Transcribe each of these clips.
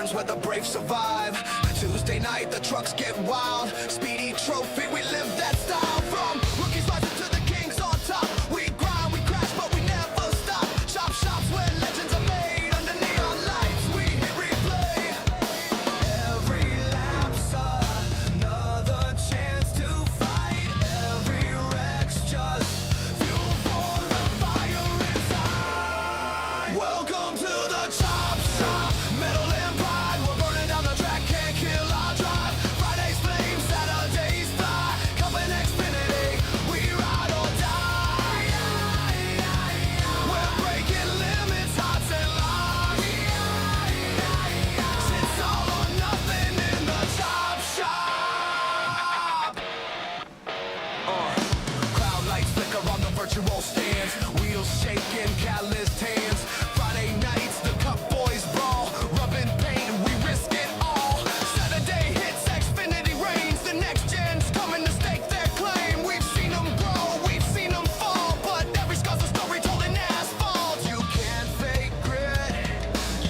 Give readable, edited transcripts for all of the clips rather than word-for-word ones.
burns where the brave survive. Tuesday night, the trucks get wild. Speedy Trophy, we live that style. From rookies rising to the kings on top. We grind, we crash, but we never stop. Chop shops where legends are made. Under neon lights, we hit replay. Every lap's another chance to fight. Every wreck's just fuel for the fire inside. Welcome to the chop shop. Metal and pride, we're burning down the track, can't kill our drive. Fridays flame, Saturdays fly. Coming Xfinity, we ride or die. We're breaking limits, hearts and lives. It's all or nothing in the chop shop. Crowd lights flicker on the virtual stands. Wheels shaking, calloused hands. Friday nights, the cup boys brawl. Rubbing paint, we risk it all. Saturday hits, Xfinity reigns. The next gen's coming to stake their claim. We've seen them grow, we've seen them fall. But every scar's a story told in asphalt. You can't fake grit,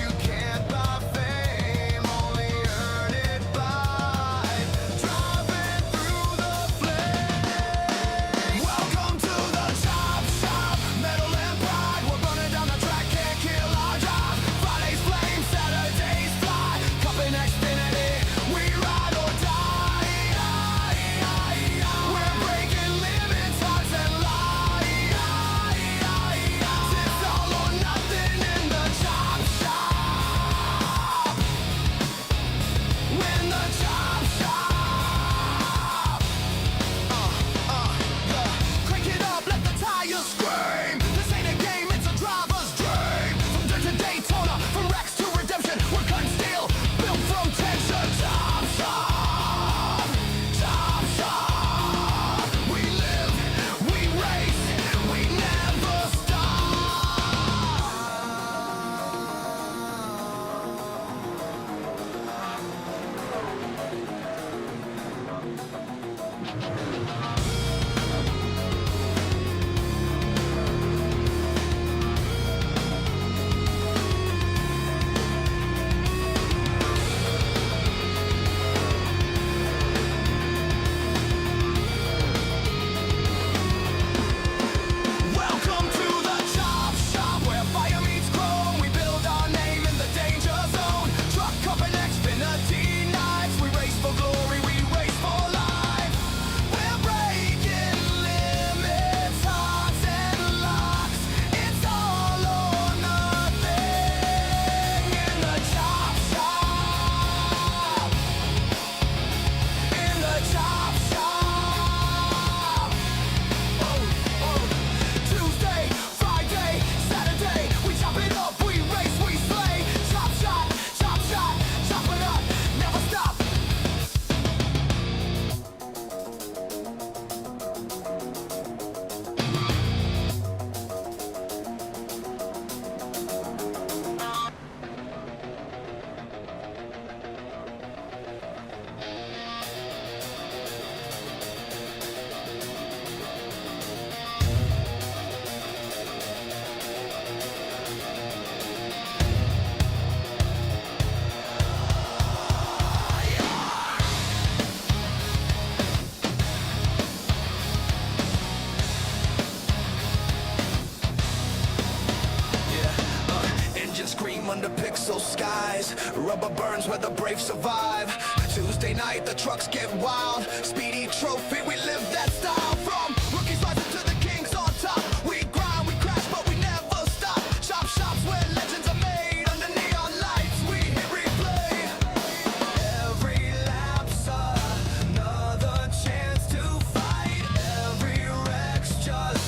you can't buy fame. Only earn it by driving through the flames. Welcome to the chop shop. Metal and pride, we're burning down the track, can't kill our drive. Fridays flame, Saturdays fly. Cup in Xfinity, we ride or die. We're breaking limits, hearts and lies. It's all or nothing in the chop shop. When the chop shop. Crank it up, let the tires scream. This ain't a game, it's a driver's dream. From dirt to Daytona, from racks to redemption, we're cutting steel, built from tension. Chop shop, chop shop. We live, we race, we never stop. Welcome to the chop shop, where fire meets chrome. We build our name in the danger zone. Truck up and Xfinity nights. We race for glory, we race for life. We're breaking limits, hearts and locks. It's all or nothing in the chop shop. In the chop shop. Tuesday, Friday, Saturday, we chop it up, we race, we slay. Chop shot, chop it up, never stop. Engines scream under pixel skies. Rubber burns where the brave survive. Tuesday night, the trucks get wild. Speedy Trophy, we live that style. From rookies rising to the kings on top. We grind, we crash, but we never stop. Chop shops where legends are made. Under neon lights, we hit replay. Every lap's another chance to fight. Every wreck's just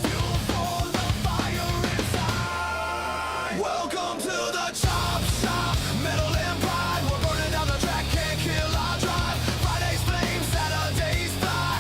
fuel for the fire inside. Welcome to the chop shop. Metal and pride, we're burning down the track, can't kill our drive. Fridays flame, Saturdays fly.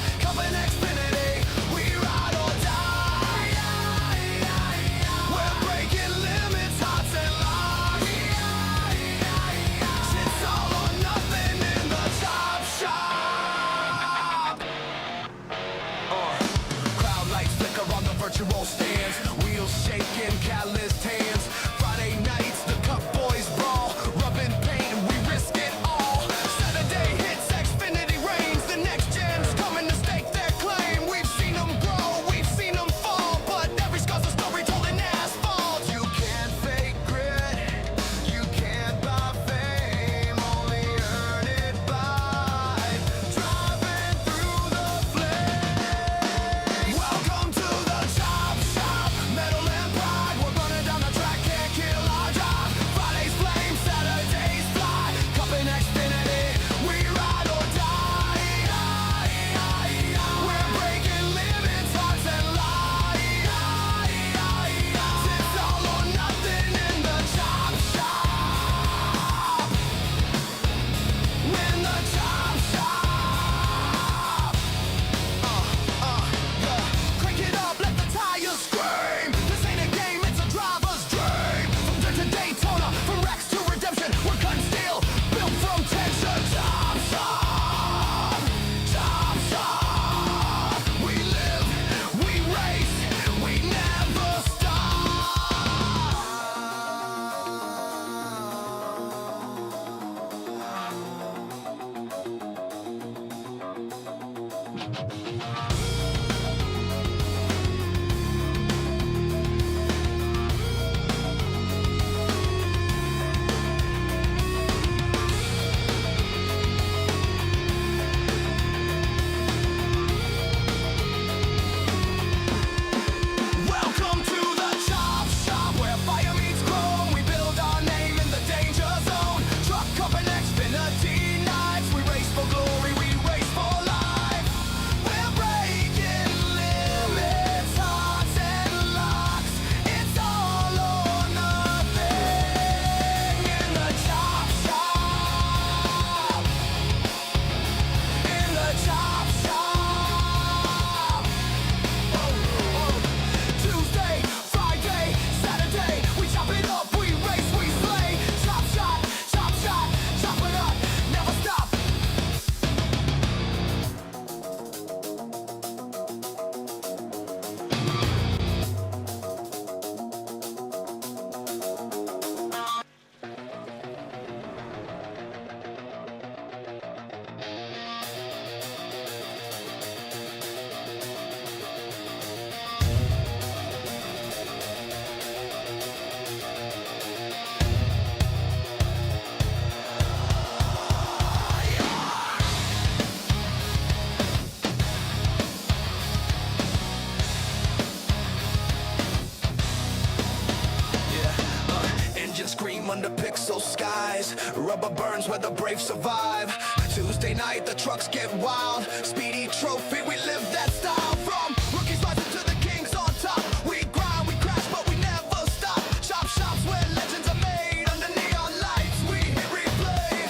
skies. Rubber burns where the brave survive. Tuesday night, the trucks get wild. Speedy Trophy, we live that style. From rookies rising to the kings on top. We grind, we crash, but we never stop. Chop shops where legends are made. Under neon lights, we hit replay.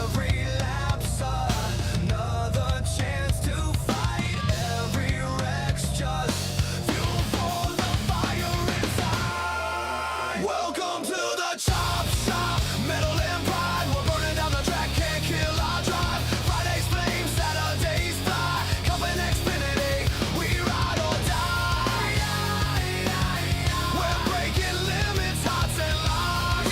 Every lap's another chance to fight. Every wreck's just fuel for the fire inside. Welcome to the chop shop. Metal and pride, we're burning down the track, can't kill our drive. Fridays flame, Saturdays fly. Coming Xfinity, we ride or die. We're breaking limits, hearts and lives.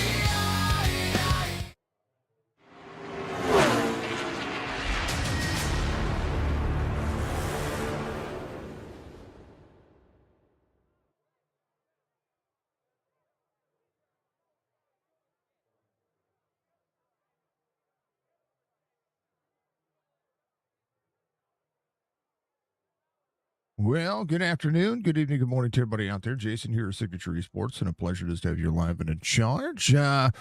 Well, good afternoon, good evening, good morning to everybody out there. Jason here at Signature Esports, and a pleasure just to have you live and in charge. We're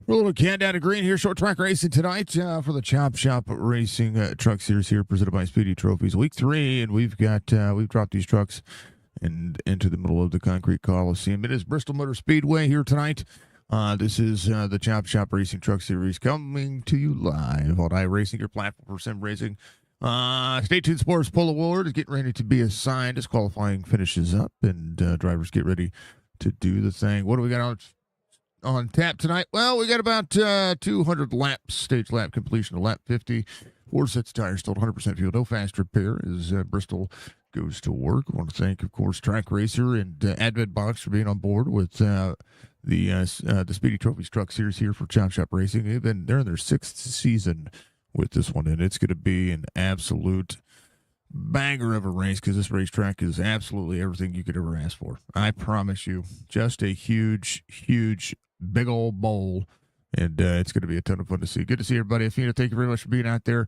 a little countdown to green here, short track racing tonight for the Chop Shop Racing Truck Series here, presented by Speedy Trophies. Week 3, and we've dropped these trucks into the middle of the concrete coliseum. It is BRISTOL Motor Speedway here tonight. This is the Chop Shop Racing Truck Series coming to you live on iRacing, your platform for sim racing. Stay tuned. Sports Pole Award is getting ready to be assigned as qualifying finishes up, and drivers get ready to do the thing. What do we got on tap tonight? Well, we got about 200 laps, stage lap completion of lap 50. 4 sets of tires, still 100% fuel, no fast repair as Bristol goes to work. I want to thank, of course, Track Racer and Advent Box for being on board with the Speedy Trophies Truck Series here for Chop Shop Racing. They're in their 6th season with this one, and it's going to be an absolute banger of a race because this racetrack is absolutely everything you could ever ask for. I promise you, just a huge, big old bowl, and it's going to be a ton of fun to see. Good to see everybody. Athena, thank you very much for being out there.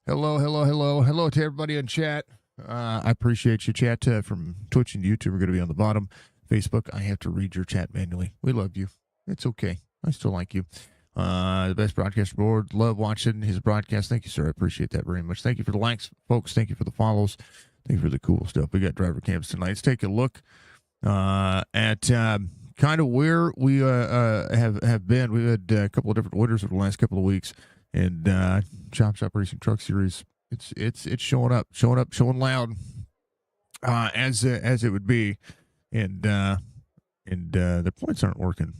Hello to everybody in chat. I appreciate you, chat from Twitch and YouTube. We're going to be on the bottom. Facebook, I have to read your chat manually. We love you. It's okay. I still like you. The best broadcaster board. Love watching his broadcast. Thank you, sir. I appreciate that very much. Thank you for the likes, folks. Thank you for the follows. Thank you for the cool stuff. We got driver cams tonight. Let's take a look at kind of where we have been. We've had a couple of different winners over the last couple of weeks, and Chop Shop Racing Truck Series. It's showing up, showing loud as it would be, and the points aren't working.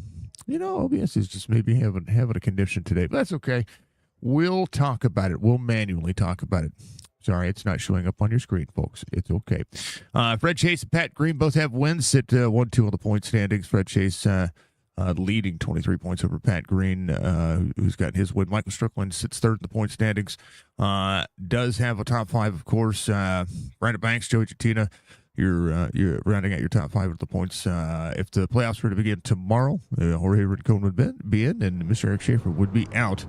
You know, OBS is just maybe having a condition today, but that's okay. We'll talk about it. We'll manually talk about it. Sorry, it's not showing up on your screen, folks. It's okay. Fred Chase and Pat Green both have wins at 1-2 on the point standings. Fred Chase leading 23 points over Pat Green, who's got his win. Michael Strickland sits third in the point standings. Does have a top 5, of course. Brandon Banks, Joey Jatina. You're rounding out your top 5 of the points. If the playoffs were to begin tomorrow, Jorge Rincon would be in, and Mr. Eric Schaefer would be out.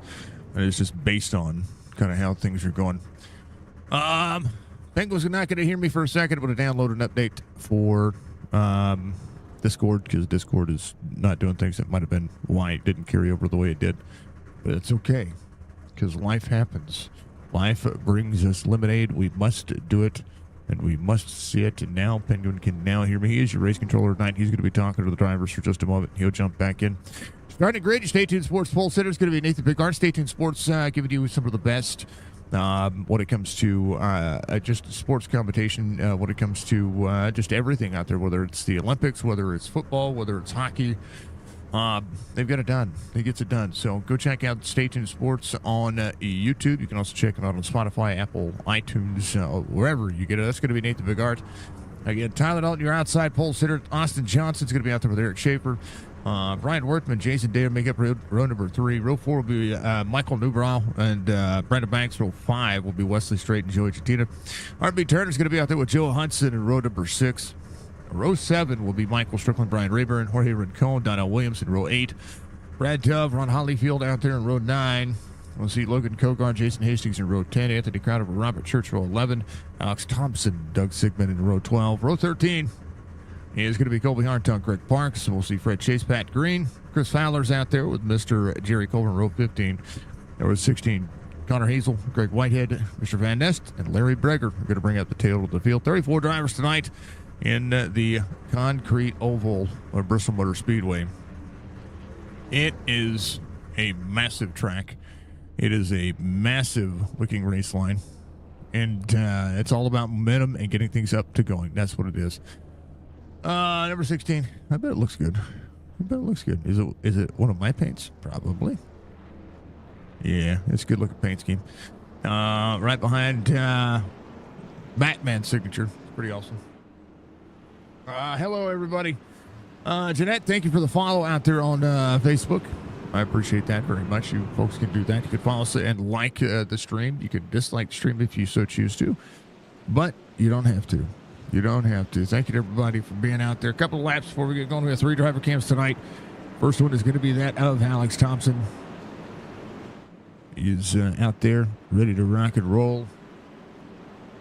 And it's just based on kind of how things are going. Bengals are not going to hear me for a second. I'm going to download an update for Discord, because Discord is not doing things. That might have been why it didn't carry over the way it did. But it's okay, because life happens. Life brings us lemonade. We must do it. And we must see it. And now Penguin can now hear me. He is your race controller tonight. He's going to be talking to the drivers for just a moment. He'll jump back in. Starting great. Stay tuned. Sports Pole Sitter is going to be Nathan Bigart. Stay tuned. Sports giving you some of the best when it comes to just sports commentation. When it comes to just everything out there, whether it's the Olympics, whether it's football, whether it's hockey. They've got it done. He gets it done. So go check out Stay Tuned Sports on YouTube. You can also check them out on Spotify, Apple, iTunes, wherever you get it. That's going to be Nathan Bigart. Again, Tyler Dalton, your outside pole sitter. Austin Johnson's going to be out there with Eric Schaefer. Brian Worthman, Jason Dare make up row number 3. Row 4 will be Michael Newbrow, and Brandon Banks. Row 5 will be Wesley Strait and Joey Chatina. R.B. Turner's going to be out there with Joe Hudson in row number 6. Row 7 will be Michael Strickland, Brian Rayburn, Jorge Rincon, Donnell Williams in row 8. Brad Dove, Ron Hollyfield out there in row 9. We'll see Logan Kogar, Jason Hastings in row 10. Anthony Crowder, Robert Church, row 11. Alex Thompson, Doug Sigmund in row 12. Row 13, is going to be Colby Hartung, Greg Parks. We'll see Fred Chase, Pat Green. Chris Fowler's out there with Mr. Jerry Colvin, row 15. There was 16. Connor Hazel, Greg Whitehead, Mr. Van Nest, and Larry Breger are going to bring up the tail of the field. 34 drivers tonight in the concrete oval of Bristol Motor Speedway. It is a massive track. It is a massive looking race line. And it's all about momentum and getting things up to going. That's what it is. Number 16. I bet it looks good. I bet it looks good. Is it one of my paints? Probably. Yeah, it's a good looking paint scheme. Right behind Batman's signature. It's pretty awesome. Hello, everybody. Jeanette, thank you for the follow out there on Facebook. I appreciate that very much. You folks can do that. You can follow us and like the stream. You can dislike the stream if you so choose to, but you don't have to. You don't have to. Thank you to everybody for being out there. A couple of laps before we get going. We have 3 driver cams tonight. First one is going to be that of Alex Thompson. He's out there ready to rock and roll.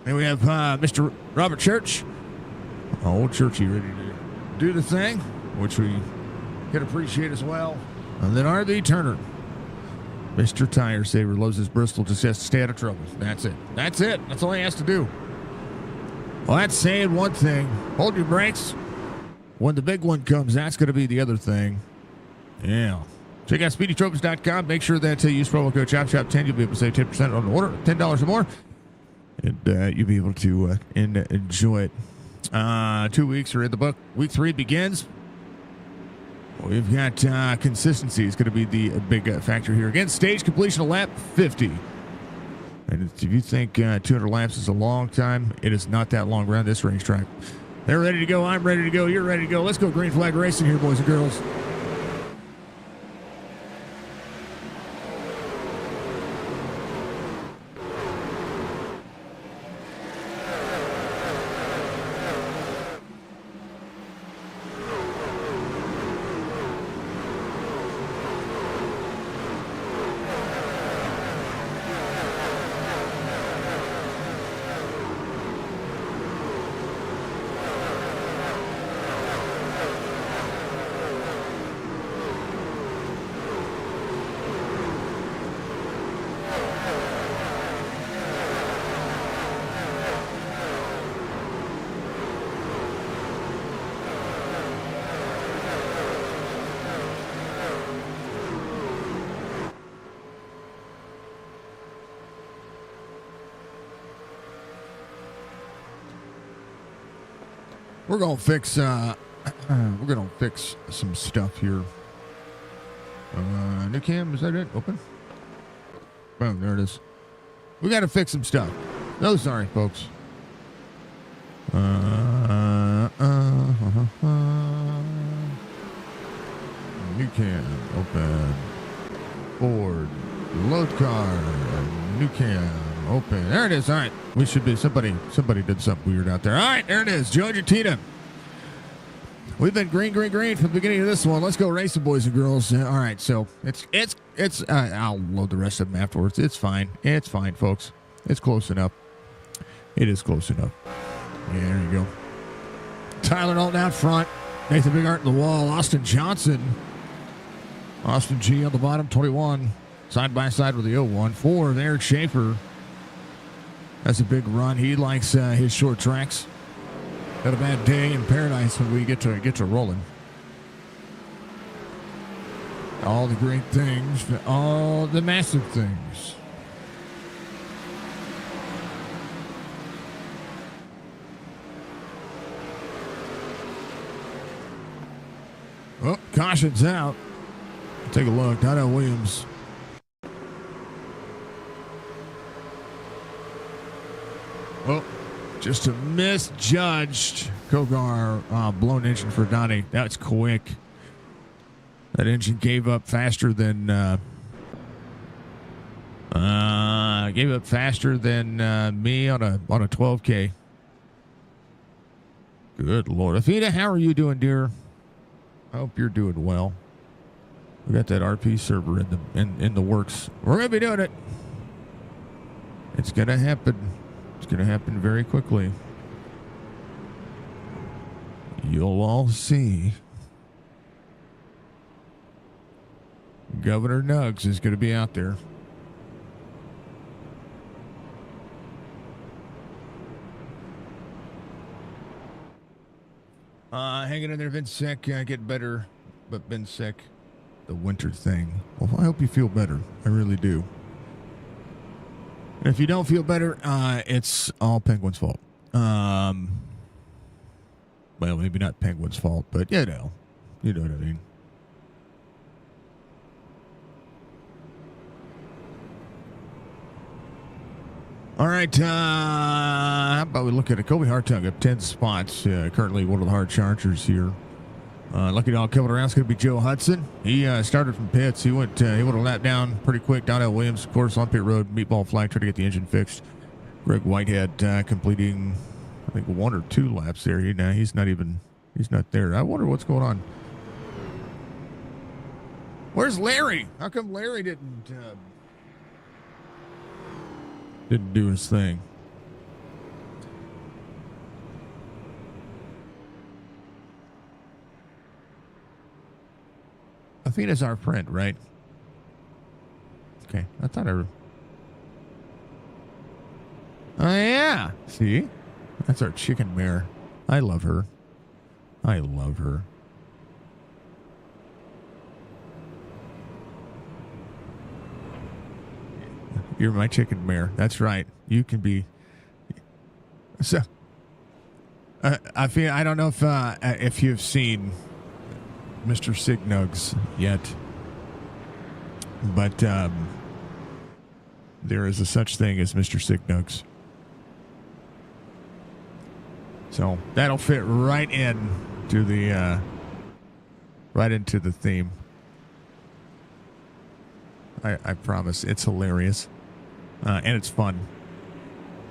Then we have Mr. Robert Church. Old Churchy ready to do the thing, which we can appreciate as well. And then R.V. Turner. Mr. Tire Saver loves his Bristol, just has to stay out of trouble. That's it. That's it. That's all he has to do. Well, that's saying one thing. Hold your brakes. When the big one comes, that's going to be the other thing. Yeah. Check out SpeedyTrophies.com. Make sure that you use promo code CHOPSHOP10. You'll be able to save 10% on the order, $10 or more. And you'll be able to enjoy it. 2 weeks are in the book. Week 3 begins. We've got consistency is going to be the big factor here. Again, stage completion of lap 50. And if you think 200 laps is a long time, it is not that long around this racetrack. They're ready to go. I'm ready to go. You're ready to go. Let's go green flag racing here, boys and girls. We're gonna fix some stuff here. New cam, is that it? Open? Boom, there it is. We gotta fix some stuff. No, sorry, folks. New cam, open. Ford, load car, new cam, open. There it is. All right. We should be, somebody did something weird out there. All right, there it is. Joe Argentina. We've been green from the beginning of this one. Let's go racing, boys and girls. All right, so it's I'll load the rest of them afterwards. It's fine. It's fine, folks. It's close enough. It is close enough. Yeah, there you go. Tyler Dalton out front. Nathan Bigart in the wall. Austin Johnson. Austin G on the bottom, 21. Side by side with the 01. 4 of Eric Schaefer. That's a big run. He likes his short tracks. Got a bad day in paradise when we get to rolling. All the great things, all the massive things. Oh, caution's out. Take a look. Donnell Williams. Well, just a misjudged Kogar blown engine for Donnie. That's quick. That engine gave up faster than me on a 12K. Good Lord. Afita, how are you doing, dear? I hope you're doing well. We got that RP server in the works. We're gonna be doing it. It's gonna happen. It's gonna happen very quickly. You'll all see. Governor Nugs is going to be out there. Hanging in there, Vince sick, getting better, but been sick. The winter thing. Well, I hope you feel better. I really do. And if you don't feel better, it's all Penguin's fault. Well, maybe not Penguin's fault, but you know what I mean. All right, how about we look at it? Kobe Hartung up 10 spots, currently one of the hard chargers here. Lucky dog coming around is going to be Joe Hudson. He started from pits. He went a lap down pretty quick. Donnell Williams, of course, on pit road, meatball flag, trying to get the engine fixed. Greg Whitehead completing, I think, 1 or 2 laps there. He's not there. I wonder what's going on. Where's Larry? How come Larry didn't do his thing? Athena's our friend, right? Okay, I thought Oh, yeah. See? That's our chicken mare. I love her. You're my chicken mare. That's right. You can be. So, I don't know if you've seen Mr. Signugs yet, but there is a such thing as Mr. Signugs. So that'll fit right into the theme. I promise. It's hilarious. And it's fun.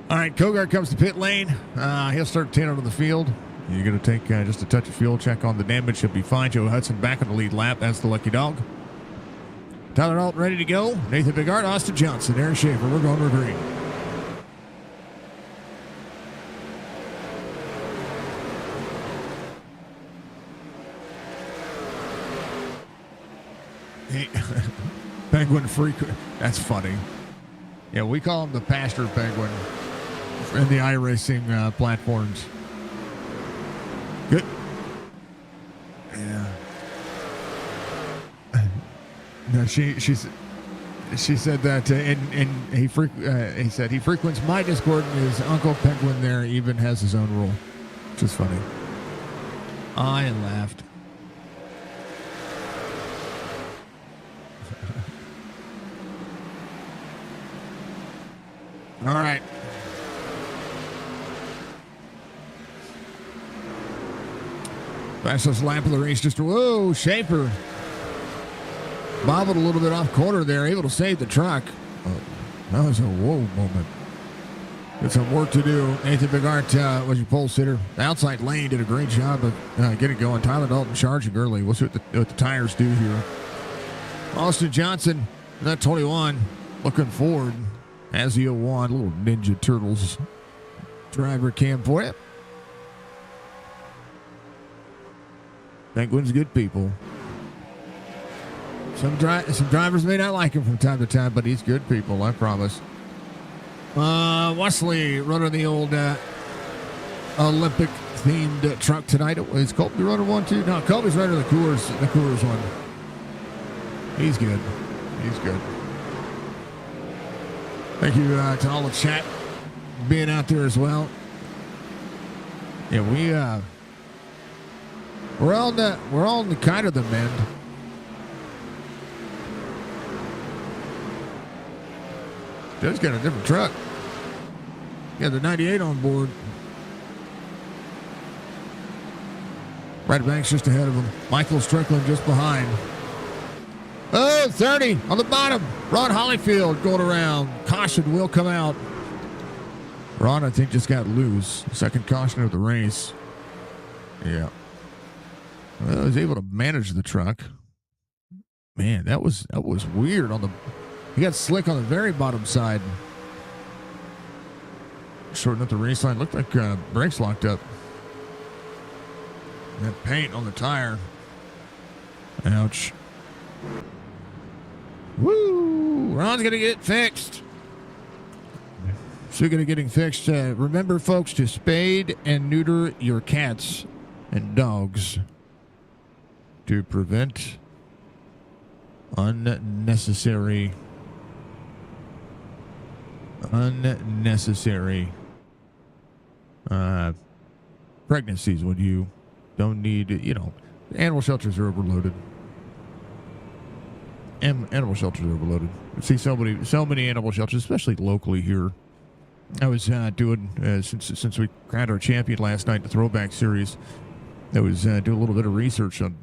All right, Kogart comes to pit lane. He'll start 10 onto the field. You're going to take just a touch of fuel, check on the damage. He'll be fine. Joe Hudson back on the lead lap. That's the lucky dog. Tyler Alt ready to go. Nathan Bigart, Austin Johnson, Aaron Schaefer. We're going to green. Hey, Penguin Freak. That's funny. Yeah, we call him the Pastor Penguin in the iRacing platforms. Good. Yeah. No, she said that, and he said he frequents my Discord, and his Uncle Penguin there even has his own rule, which is funny. I laughed. All right. Fastest lap of the race. Just whoa, Schaefer bobbled a little bit off corner there, able to save the truck. Oh, that was a whoa moment. Got some work to do. Nathan Bigart was your pole sitter. The outside lane did a great job of getting going. Tyler Dalton charging early. We'll see what the tires do here. Austin Johnson, that 21, looking forward. As the 01, little Ninja Turtles driver cam for you. Penguin's good people. Some drivers may not like him from time to time, but he's good people, I promise. Wesley running the old Olympic-themed truck tonight. Is Colby running one too? No, Colby's running the Coors one. He's good. He's good. Thank you to all the chat being out there as well. Yeah, we're on the kind of the mend. Joe's got a different truck. Yeah, the 98 on board. Brad Banks just ahead of him. Michael Strickland just behind. Oh, 30 on the bottom. Ron Hollyfield going around. Caution will come out. Ron, I think, just got loose. Second caution of the race. Yeah. Well, he was able to manage the truck. Man, that was weird. He got slick on the very bottom side. Shortened up the race line. Looked like brakes locked up. That paint on the tire. Ouch. Woo! Ron's going to get fixed. Speaking of getting fixed, remember, folks, to spade and neuter your cats and dogs to prevent unnecessary pregnancies when you don't need, animal shelters are overloaded. Animal shelters are overloaded. I see so many animal shelters, especially locally here. I was doing, since we crowned our champion last night, the Throwback Series, I was doing a little bit of research on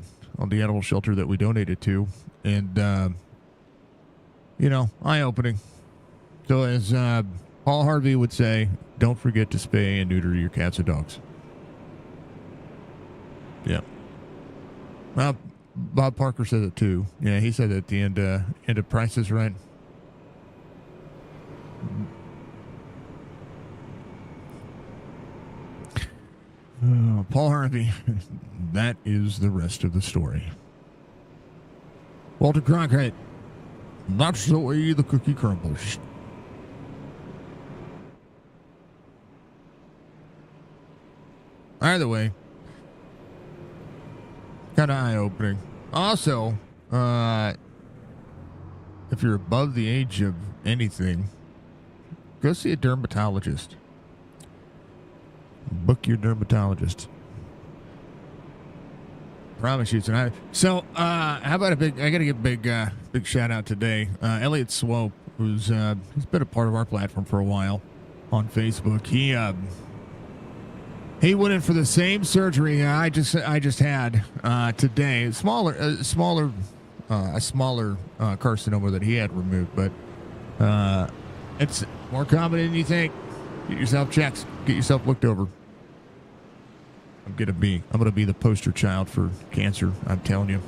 the animal shelter that we donated to, and, eye-opening. So as Paul Harvey would say, don't forget to spay and neuter your cats and dogs. Yeah. Well, Bob Parker said it too. Yeah, he said at the end of Price is Right. Paul Harvey. That is the rest of the story. Walter Cronkite. That's the way the cookie crumbles. Either way, kind of eye-opening. Also, if you're above the age of anything, go see a dermatologist. Book your dermatologist. Promise you tonight. So, how about I gotta give a big shout out today. Elliot Swope, who's he's been a part of our platform for a while on Facebook. He went in for the same surgery I just had today. A smaller carcinoma that he had removed, but it's more common than you think. Get yourself checked. Get yourself looked over. I'm gonna be the poster child for cancer. I'm telling you.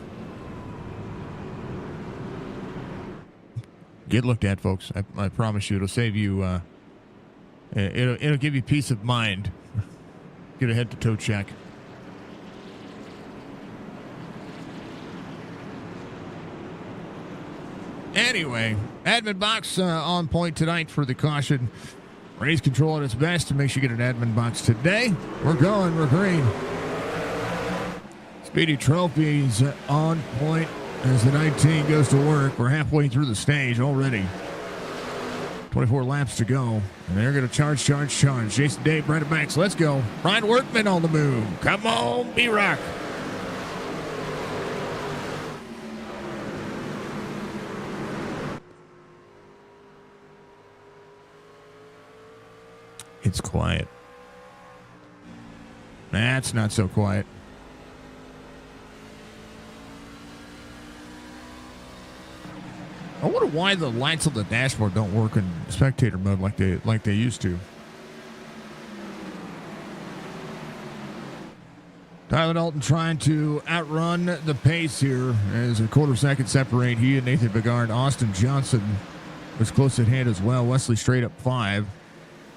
Get looked at, folks. I promise you, it'll save you. It'll give you peace of mind. Get a head-to-toe check. Anyway, admin box on point tonight for the caution. Race control at its best to make sure you get an admin box today. We're green. Speedy Trophies on point as the 19 goes to work. We're halfway through the stage already. 24 laps to go. And they're going to charge. Jason Day, Brandon Banks, let's go. Ryan Workman on the move. Come on, B-Rock. It's quiet. That's not so quiet. I wonder why the lights on the dashboard don't work in spectator mode like they used to. Tyler Dalton trying to outrun the pace here as a quarter second separate he and Nathan Bigard. Austin Johnson was close at hand as well. Wesley straight up 5.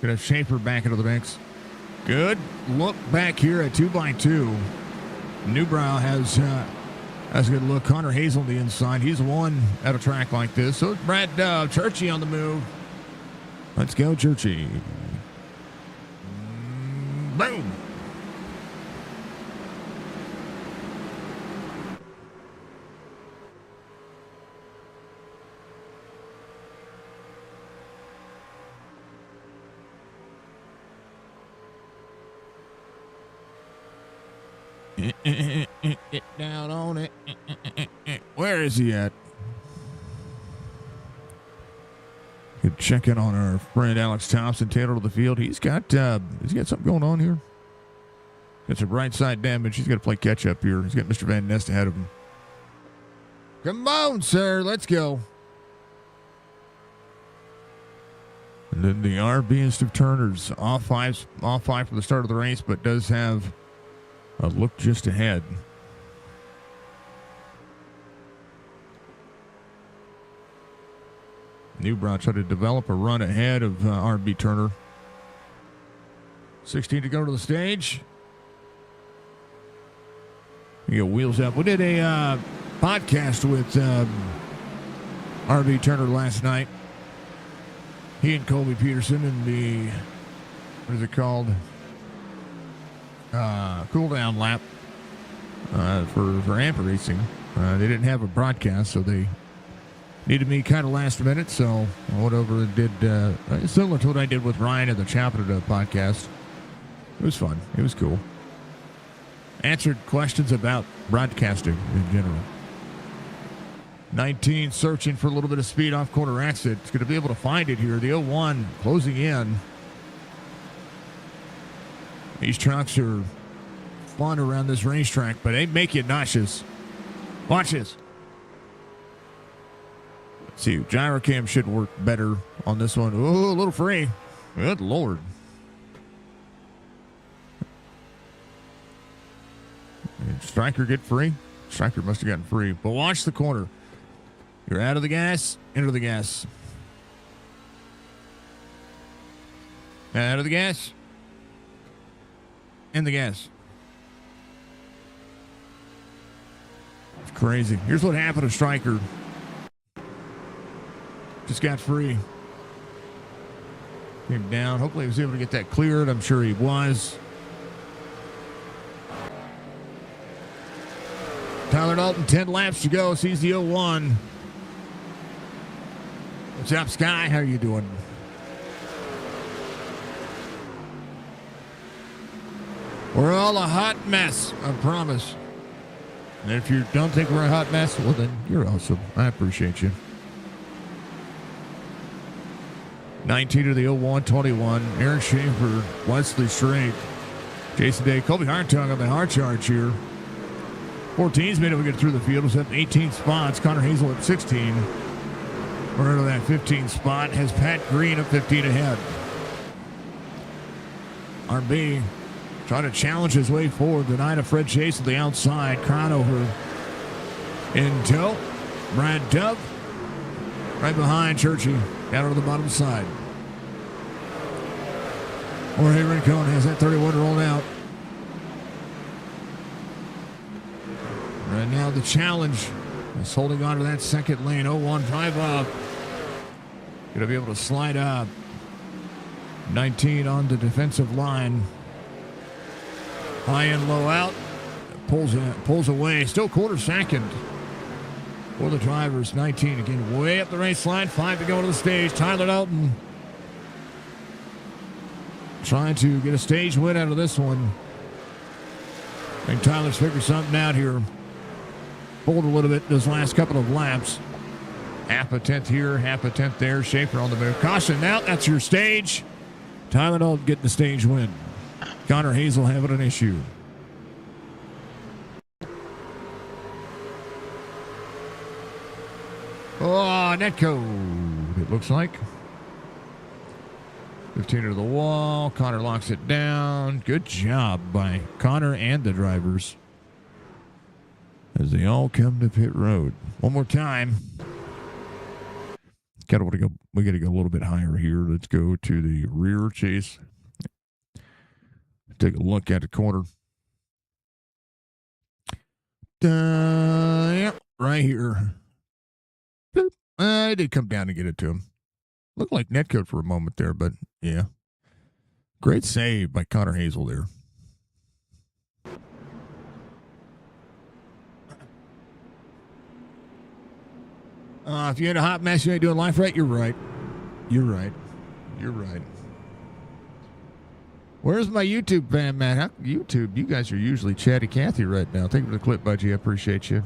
Gonna have Schaefer back into the mix. Good look back here at 2x2. Newbrow has a good look. Connor Hazel on the inside. He's won at a track like this. So it's Brad Churchy on the move. Let's go, Churchy. Boom. Get down on it. Where is he at? Good check in on our friend Alex Thompson, Taylor to the field. He's got something going on here. Got some right side damage. He's got to play catch up here. He's got Mr. Van Nest ahead of him. Come on, sir. Let's go. And then the RBest of Turners off five for the start of the race, but does have a look just ahead. Newbrow tried to develop a run ahead of RB Turner. 16 to go to the stage. You get wheels up. We did a podcast with RV Turner last night. He and Colby Peterson in the, what is it called? Cool down lap for amp racing. They didn't have a broadcast, so they needed me kind of last minute. So I went over and did similar to what I did with Ryan at the Chapter podcast. It was fun. It was cool. Answered questions about broadcasting in general. 19 searching for a little bit of speed off corner exit. It's going to be able to find it here. The 01 closing in. These trucks are fun around this racetrack, but they make you nauseous. Watch this. Let's see. Gyrocam should work better on this one. Oh, a little free. Good Lord. Did Stryker get free? Stryker must have gotten free. But watch the corner. You're out of the gas, into the gas. Out of the gas. In the gas. It's crazy. Here's what happened to Stryker. Just got free. Came down. Hopefully he was able to get that cleared. I'm sure he was. Tyler Dalton, 10 laps to go. Sees the 01. What's up, Sky? How are you doing? We're all a hot mess, I promise. And if you don't think we're a hot mess, well, then you're awesome. I appreciate you. 19 to the 01, 21. Aaron Schaefer, Wesley Strait, Jason Day, Colby Hartog on the hard charge here. 14's been able to get through the field. Was up 18 spots. Connor Hazel at 16. We're into that 15 spot. Has Pat Green up 15 ahead. RB trying to challenge his way forward. Denied a Fred Chase at the outside. Cronover in tow. Brad Dove right behind Churchy. Down to the bottom side. Jorge Rincon has that 31 rolling out. Right now the challenge is holding on to that second lane. 01 drive up. Going to be able to slide up. 19 on the defensive line. High and low out. Pulls away. Still quarter second for the drivers. 19 again way up the race line. 5 to go to the stage. Tyler Dalton trying to get a stage win out of this one. I think Tyler's figured something out here. Pulled a little bit those last couple of laps. Half a tenth here, half a tenth there. Schaefer on the move. Caution out. That's your stage. Tyler Dalton getting the stage win. Connor Hazel having an issue. Oh, netcode, it looks like. 15 to the wall. Connor locks it down. Good job by Connor and the drivers as they all come to pit road. One more time. We got to go a little bit higher here. Let's go to the rear, Chase. Take a look at the corner. Yep, right here. Boop. I did come down to get it to him. Looked like netcode for a moment there, but yeah. Great save by Connor Hazel there. If you ain't a hot mess, you ain't doing life right. You're right. You're right. You're right. Where's my YouTube fan, man? YouTube, you guys are usually chatty Cathy right now. Thank you for the clip, Budgie. I appreciate you.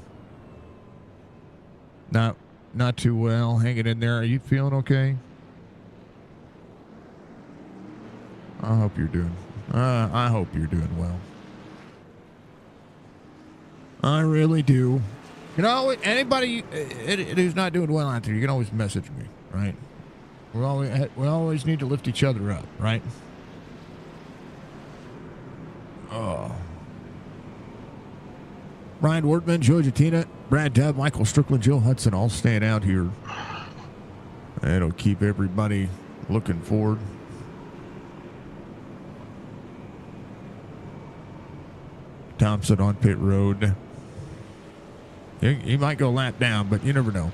Not too well. Hanging in there. Are you feeling okay? I hope you're doing. I hope you're doing well. I really do. You know, anybody who's not doing well out there, you can always message me, right? We always need to lift each other up, right? Oh. Ryan Wortman, Joe Jatina, Brad Dove, Michael Strickland, Joe Hudson all staying out here. That'll keep everybody looking forward. Thompson on pit road. He might go lap down, but you never know.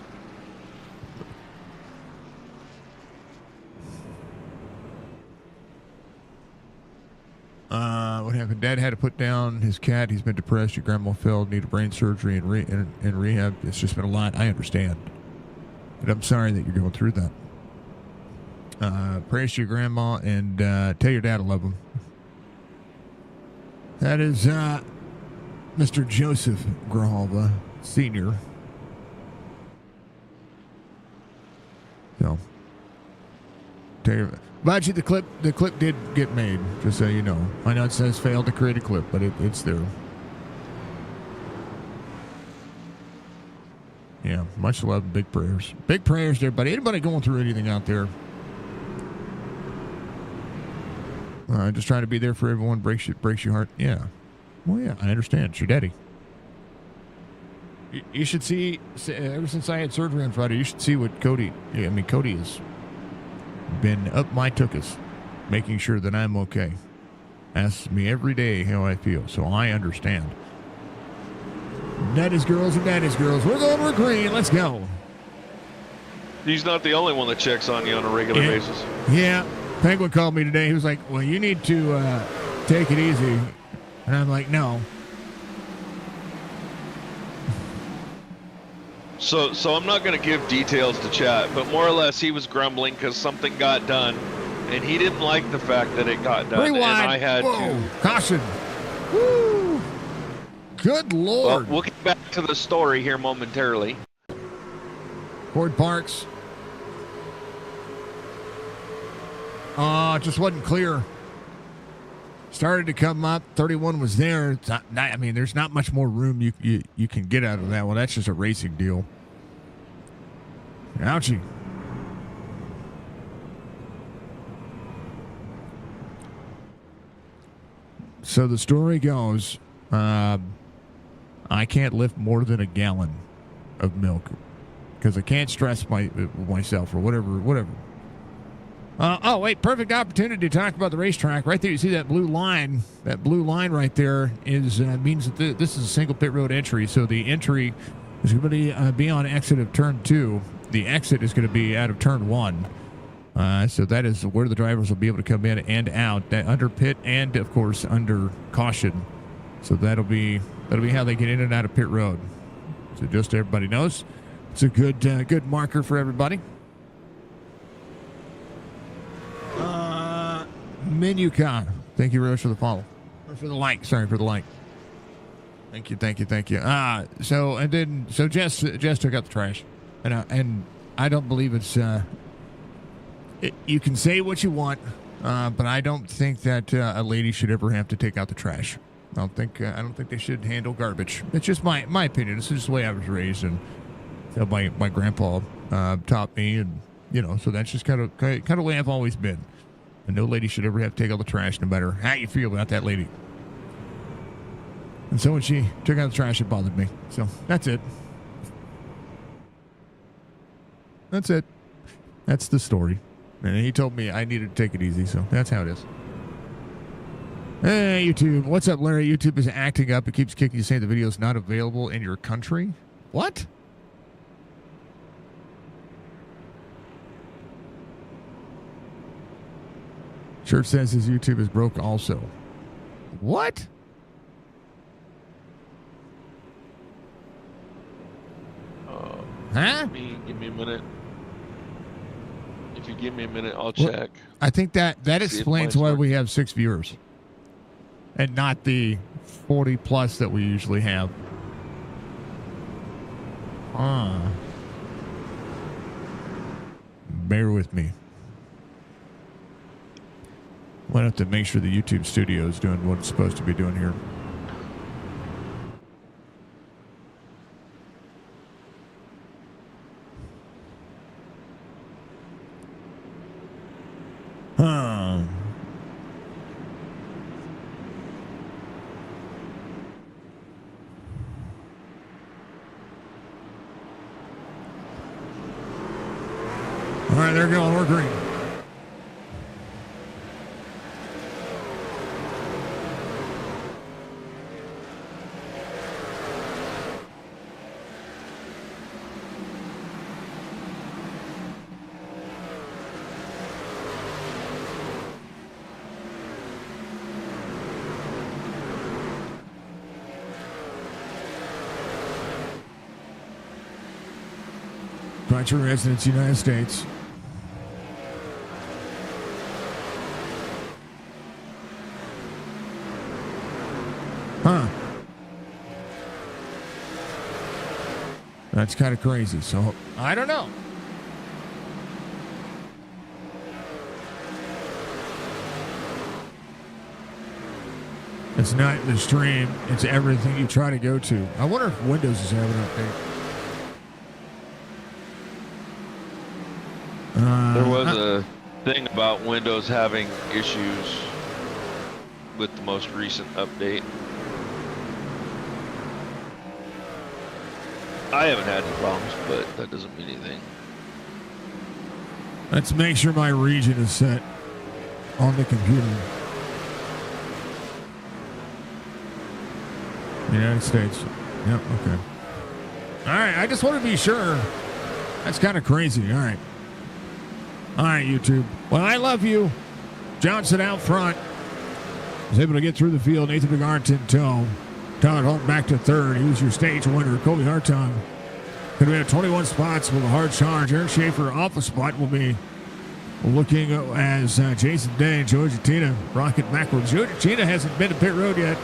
What happened? Dad had to put down his cat. He's been depressed. Your grandma fell, needed brain surgery and rehab. It's just been a lot. I understand. But I'm sorry that you're going through that. Praise to your grandma and tell your dad I love him. That is Mr. Joseph Grijalva, Sr. So, Budgie, the clip did get made, just so you know. I know it says failed to create a clip, but it's there. Yeah, much love and big prayers. Big prayers to everybody. Anybody going through anything out there? Just trying to be there for everyone. Breaks your heart. Yeah. Well, yeah, I understand. It's your daddy. You should see, ever since I had surgery on Friday, you should see what Cody has been up my tuchus, making sure that I'm okay. Asks me every day how I feel, so I understand. Daddy's girls and daddy's girls. We're going to green. Let's go. He's not the only one that checks on you on a regular basis. Yeah. Penguin called me today. He was like, well, you need to take it easy. And I'm like, no. So I'm not going to give details to chat, but more or less he was grumbling because something got done, and he didn't like the fact that it got done. Rewind. And I had to. Caution. Woo. Good Lord. Well, we'll get back to the story here momentarily. Ford Parks. Just wasn't clear. Started to come up. 31 was there. It's not, I mean, there's not much more room you can get out of that one. That's just a racing deal. Ouchie. So the story goes, I can't lift more than a gallon of milk because I can't stress myself or whatever. Oh, wait, perfect opportunity to talk about the racetrack. Right there, you see that blue line. That blue line right there means that this is a single pit road entry. So the entry is going to be on exit of turn 2. The exit is going to be out of turn 1. So that is where the drivers will be able to come in and out, under pit and, of course, under caution. So that'll be how they get in and out of pit road. So just so everybody knows, it's a good marker for everybody. Menu con. Thank you very much for the follow. Or for the like. Sorry for the like. Thank you. So Jess took out the trash. And I don't believe it's you can say what you want, but I don't think that a lady should ever have to take out the trash. I don't think they should handle garbage. It's just my opinion. This is just the way I was raised, and so my grandpa taught me, and so that's just kind of the way I've always been. And no lady should ever have to take out the trash, no matter how you feel about that lady. And so when she took out the trash, it bothered me. So that's it. That's the story. And he told me I needed to take it easy, so that's how it is. Hey, YouTube. What's up, Larry? YouTube is acting up. It keeps kicking you saying the video is not available in your country. What? Church says his YouTube is broke also. What? Huh? Give me a minute. If you give me a minute, I'll check. I think that explains why we have 6 viewers. And not the 40 plus that we usually have. Bear with me. We'll have to make sure the YouTube studio is doing what it's supposed to be doing here. All right, they're going. We're green. about your residence in the United States. Huh. That's kind of crazy. So, I don't know. It's not the stream. It's everything you try to go to. I wonder if Windows is having an update. There was a thing about Windows having issues with the most recent update. I haven't had any problems, but that doesn't mean anything. Let's make sure my region is set on the computer. United States. Yep, okay. All right, I just want to be sure. That's kind of crazy. All right. All right, YouTube. Well, I love you. Johnson out front. Was able to get through the field. Nathan McGarton in tow. Todd Holt back to third. He was your stage winner. Colby Hartung. Going to be at 21 spots with a hard charge. Eric Schaefer off a spot will be looking as Jason Day and Georgia Tina rocket backwards. Georgia Tina hasn't been to pit road yet.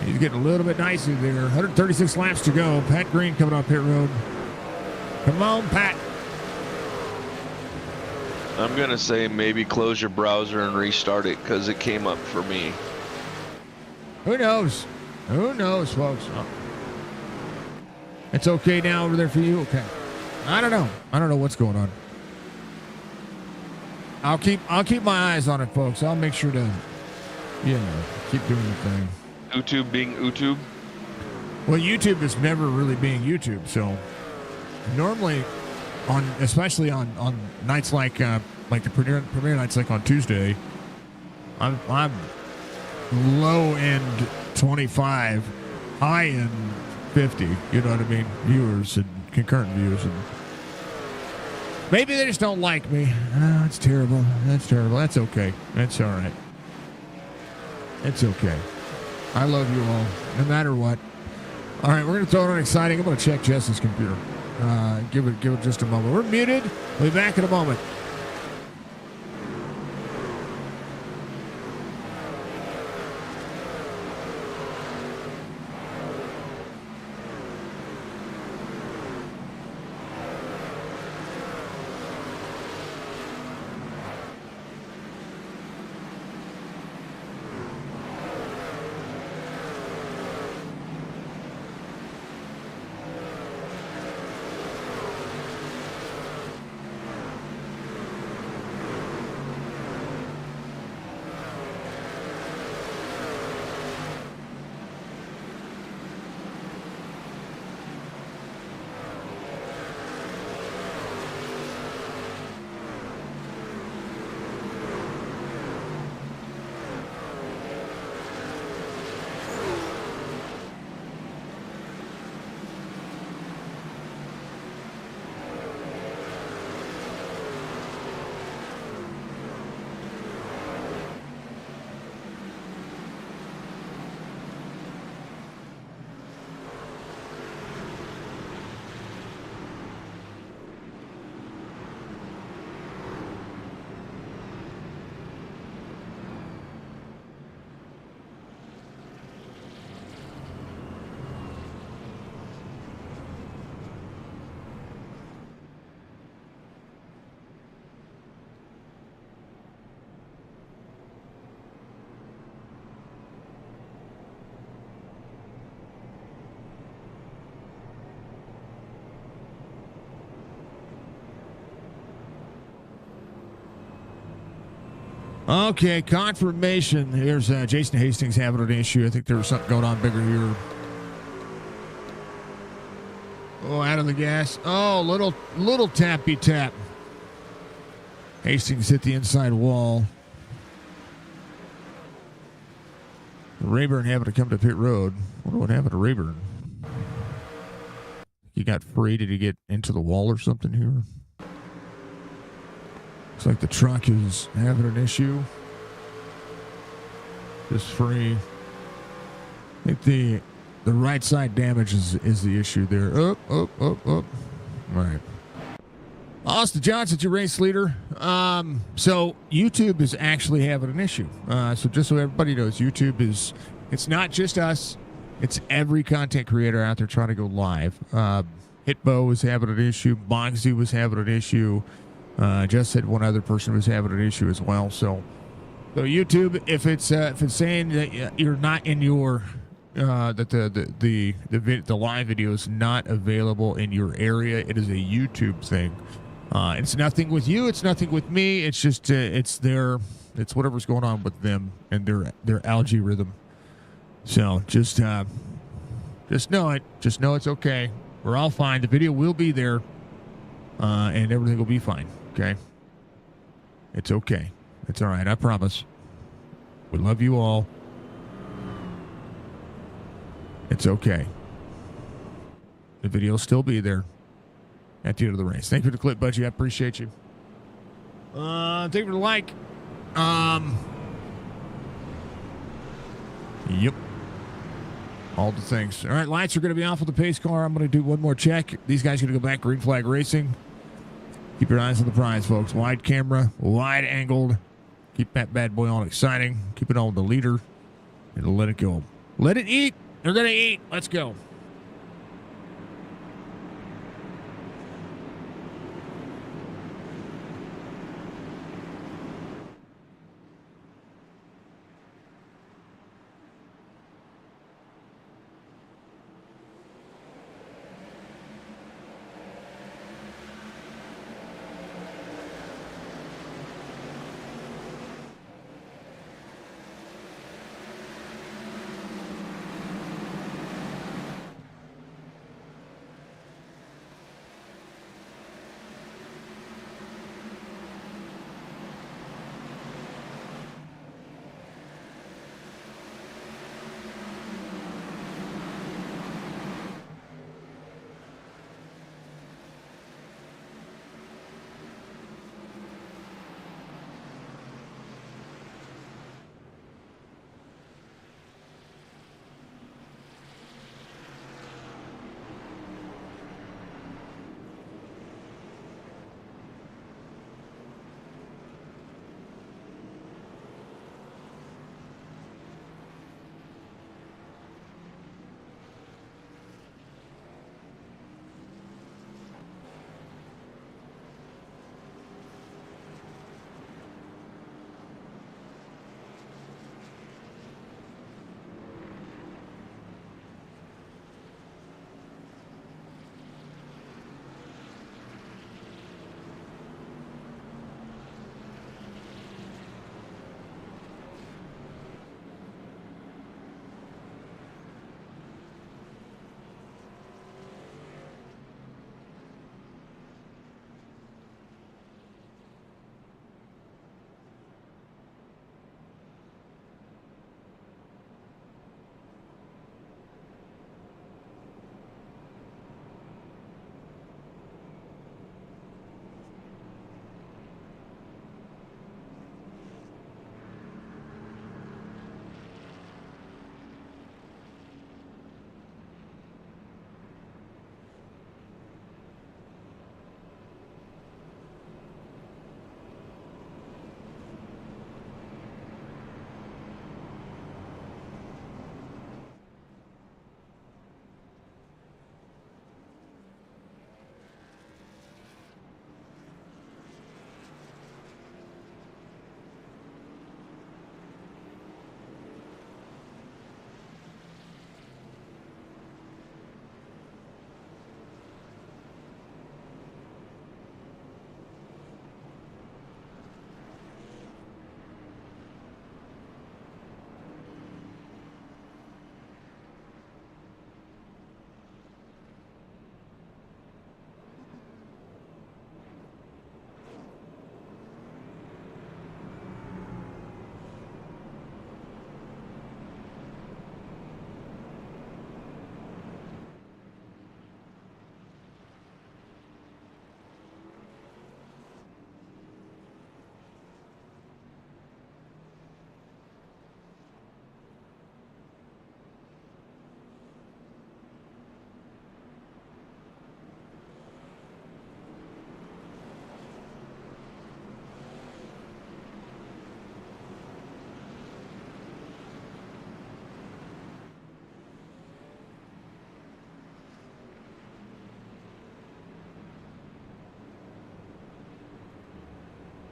He's getting a little bit dicey there. 136 laps to go. Pat Green coming off pit road. Come on, Pat. I'm going to say maybe close your browser and restart it because it came up for me. Who knows? Who knows, folks? Oh. It's okay now over there for you? Okay. I don't know. I don't know what's going on. I'll keep my eyes on it, folks. I'll make sure to, keep doing the thing. YouTube being YouTube? Well, YouTube is never really being YouTube, so normally especially on nights like the premiere nights like on Tuesday, I'm low end 25, high end 50, you know what I mean, viewers and concurrent viewers, and maybe they just don't like me. Oh, that's terrible. That's terrible. That's okay. That's all right. It's okay. I love you all, no matter what. All right, we're going to throw it on exciting. I'm going to check Jess's computer. Give it just a moment. We're muted. We'll be back in a moment. Okay, confirmation. Here's Jason Hastings having an issue. I think there was something going on bigger here. Oh, out of the gas. Oh, little tappy tap. Hastings hit the inside wall. Rayburn having to come to pit road. I wonder what happened to Rayburn. He got free. Did he get into the wall or something here? Looks like the truck is having an issue. Just free. I think the right side damage is the issue there. Up. All right. Austin Johnson's your race leader. So YouTube is actually having an issue. So just so everybody knows, YouTube is, it's not just us. It's every content creator out there trying to go live. Hitbo was having an issue. Boxy was having an issue. Just said one other person was having an issue as well. So YouTube, if it's saying that you're not in your that the live video is not available in your area, it is a YouTube thing. It's nothing with you. It's nothing with me. It's just it's whatever's going on with them and their algorithm. So just know it. Just know it's okay. We're all fine. The video will be there, and everything will be fine. Okay. It's okay. It's all right. I promise. We love you all. It's okay. The video will still be there at the end of the race. Thank you for the clip, Budgie. I appreciate you. Thank you for the like. Yep. All the things. All right, lights are going to be off with the pace car. I'm going to do one more check. These guys are going to go back green flag racing. Keep your eyes on the prize, folks. Wide camera, wide angled. Keep that bad boy on exciting. Keep it on the leader. And let it go. Let it eat. They're going to eat. Let's go.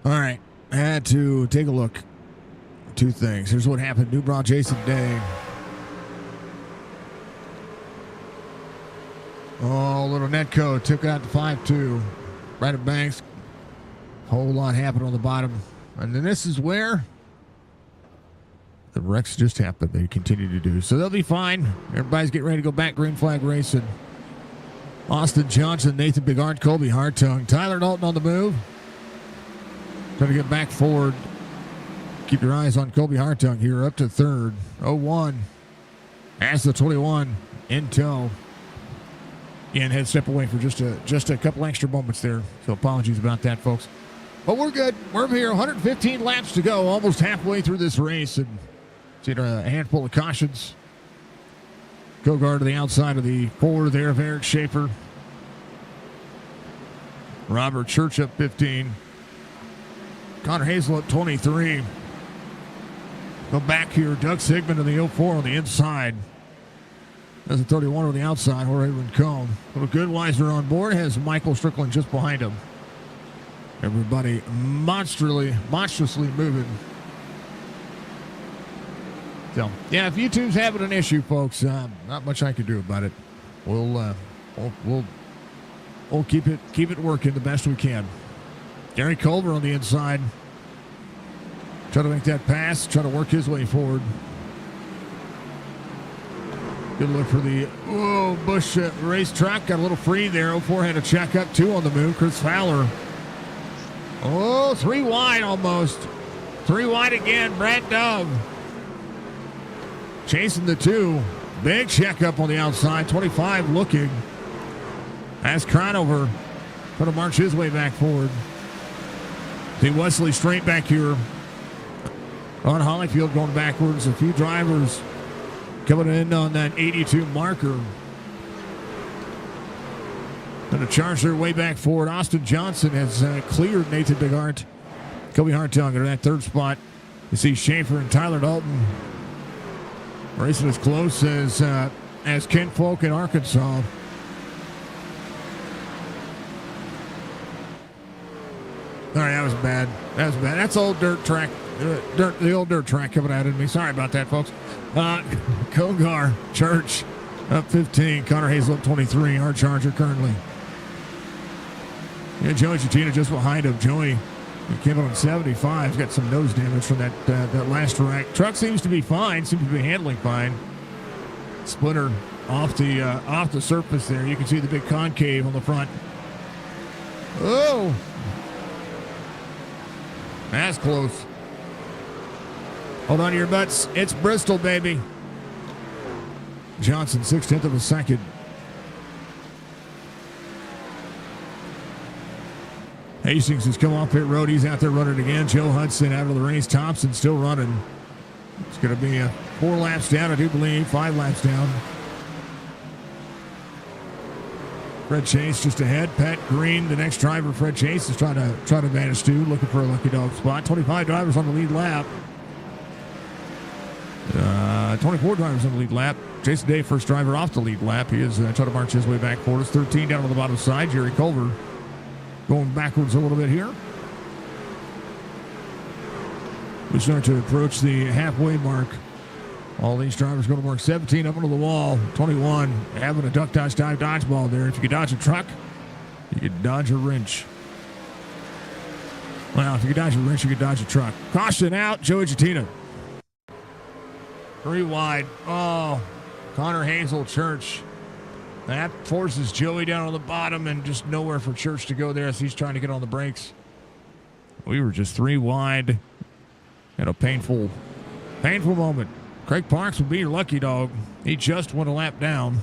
All right. I had to take a look. Two things. Here's what happened. New Bra Jason Day. Oh, little Netco took out the 5-2. Right at Banks. Whole lot happened on the bottom. And then this is where the wrecks just happened. They continue to do. So they'll be fine. Everybody's getting ready to go back green flag racing. Austin Johnson, Nathan Bigard, Colby Hartung. Tyler Dalton on the move. Trying to get back forward. Keep your eyes on Colby Hartung here, up to third. 0-1. As the 21 in tow. And head step away for just a couple extra moments there. So apologies about that, folks. But we're good. We're here. 115 laps to go. Almost halfway through this race. And seen a handful of cautions. Go-guard to the outside of the four there of Eric Schaefer. Robert Church up 15. Connor Hazel up 23. Go back here. Doug Sigmund in the 04 on the inside. There's a 31 on the outside. Or Edwin Cohn. Little Goodweiser on board. Has Michael Strickland just behind him. Everybody monstrously moving. So, yeah, if YouTube's having an issue, folks, not much I can do about it. We'll keep it working the best we can. Gary Culver on the inside. Try to make that pass. Try to work his way forward. Good look for the Busch racetrack. Got a little free there. 04 had a check up. 2 on the move. Chris Fowler. 3 wide almost. 3 wide again. Brad Dove. Chasing the 2. Big check up on the outside. 25 looking. As Cronover trying to march his way back forward. See Wesley straight back here. On Hollyfield going backwards. A few drivers coming in on that 82 marker. Going to charge their way back forward. Austin Johnson has cleared Nathan Bigart. Kobe Hartung in that third spot. You see Schaefer and Tyler Dalton racing as close as Ken Folk in Arkansas. All right, that was bad. That's old dirt track. The old dirt track coming out at me. Sorry about that, folks. Kogar, Church, up 15. Connor Hazel up 23. Our Charger currently. Yeah, Joey Chatina just behind him. Joey came on 75. He's got some nose damage from that last wreck. Truck seems to be fine. Seems to be handling fine. Splitter off the surface there. You can see the big concave on the front. Oh, that's close. Hold on to your butts. It's Bristol, baby. Johnson, 6/10 of a second. Hastings has come off pit road. He's out there running again. Joe Hudson out of the race. Thompson still running. It's going to be 4 laps down, I do believe. 5 laps down. Fred Chase just ahead. Pat Green, the next driver. Fred Chase is trying to manage too, looking for a lucky dog spot. 25 drivers on the lead lap. 24 drivers on the lead lap. Jason Day, first driver off the lead lap. He is trying to march his way back forward. It's 13 down on the bottom side. Jerry Culver going backwards a little bit here. We start to approach the halfway mark. All these drivers going to mark 17 up onto the wall. 21 having a duck, dodge, dive, dodgeball there. If you could dodge a truck, you could dodge a wrench. Well, if you could dodge a wrench, you could dodge a truck. Caution out, Joey Chatina. 3 wide. Oh, Connor Hazel, Church. That forces Joey down on the bottom and just nowhere for Church to go there as he's trying to get on the brakes. We were just 3 wide and a painful moment. Craig Parks would be your lucky dog. He just went a lap down.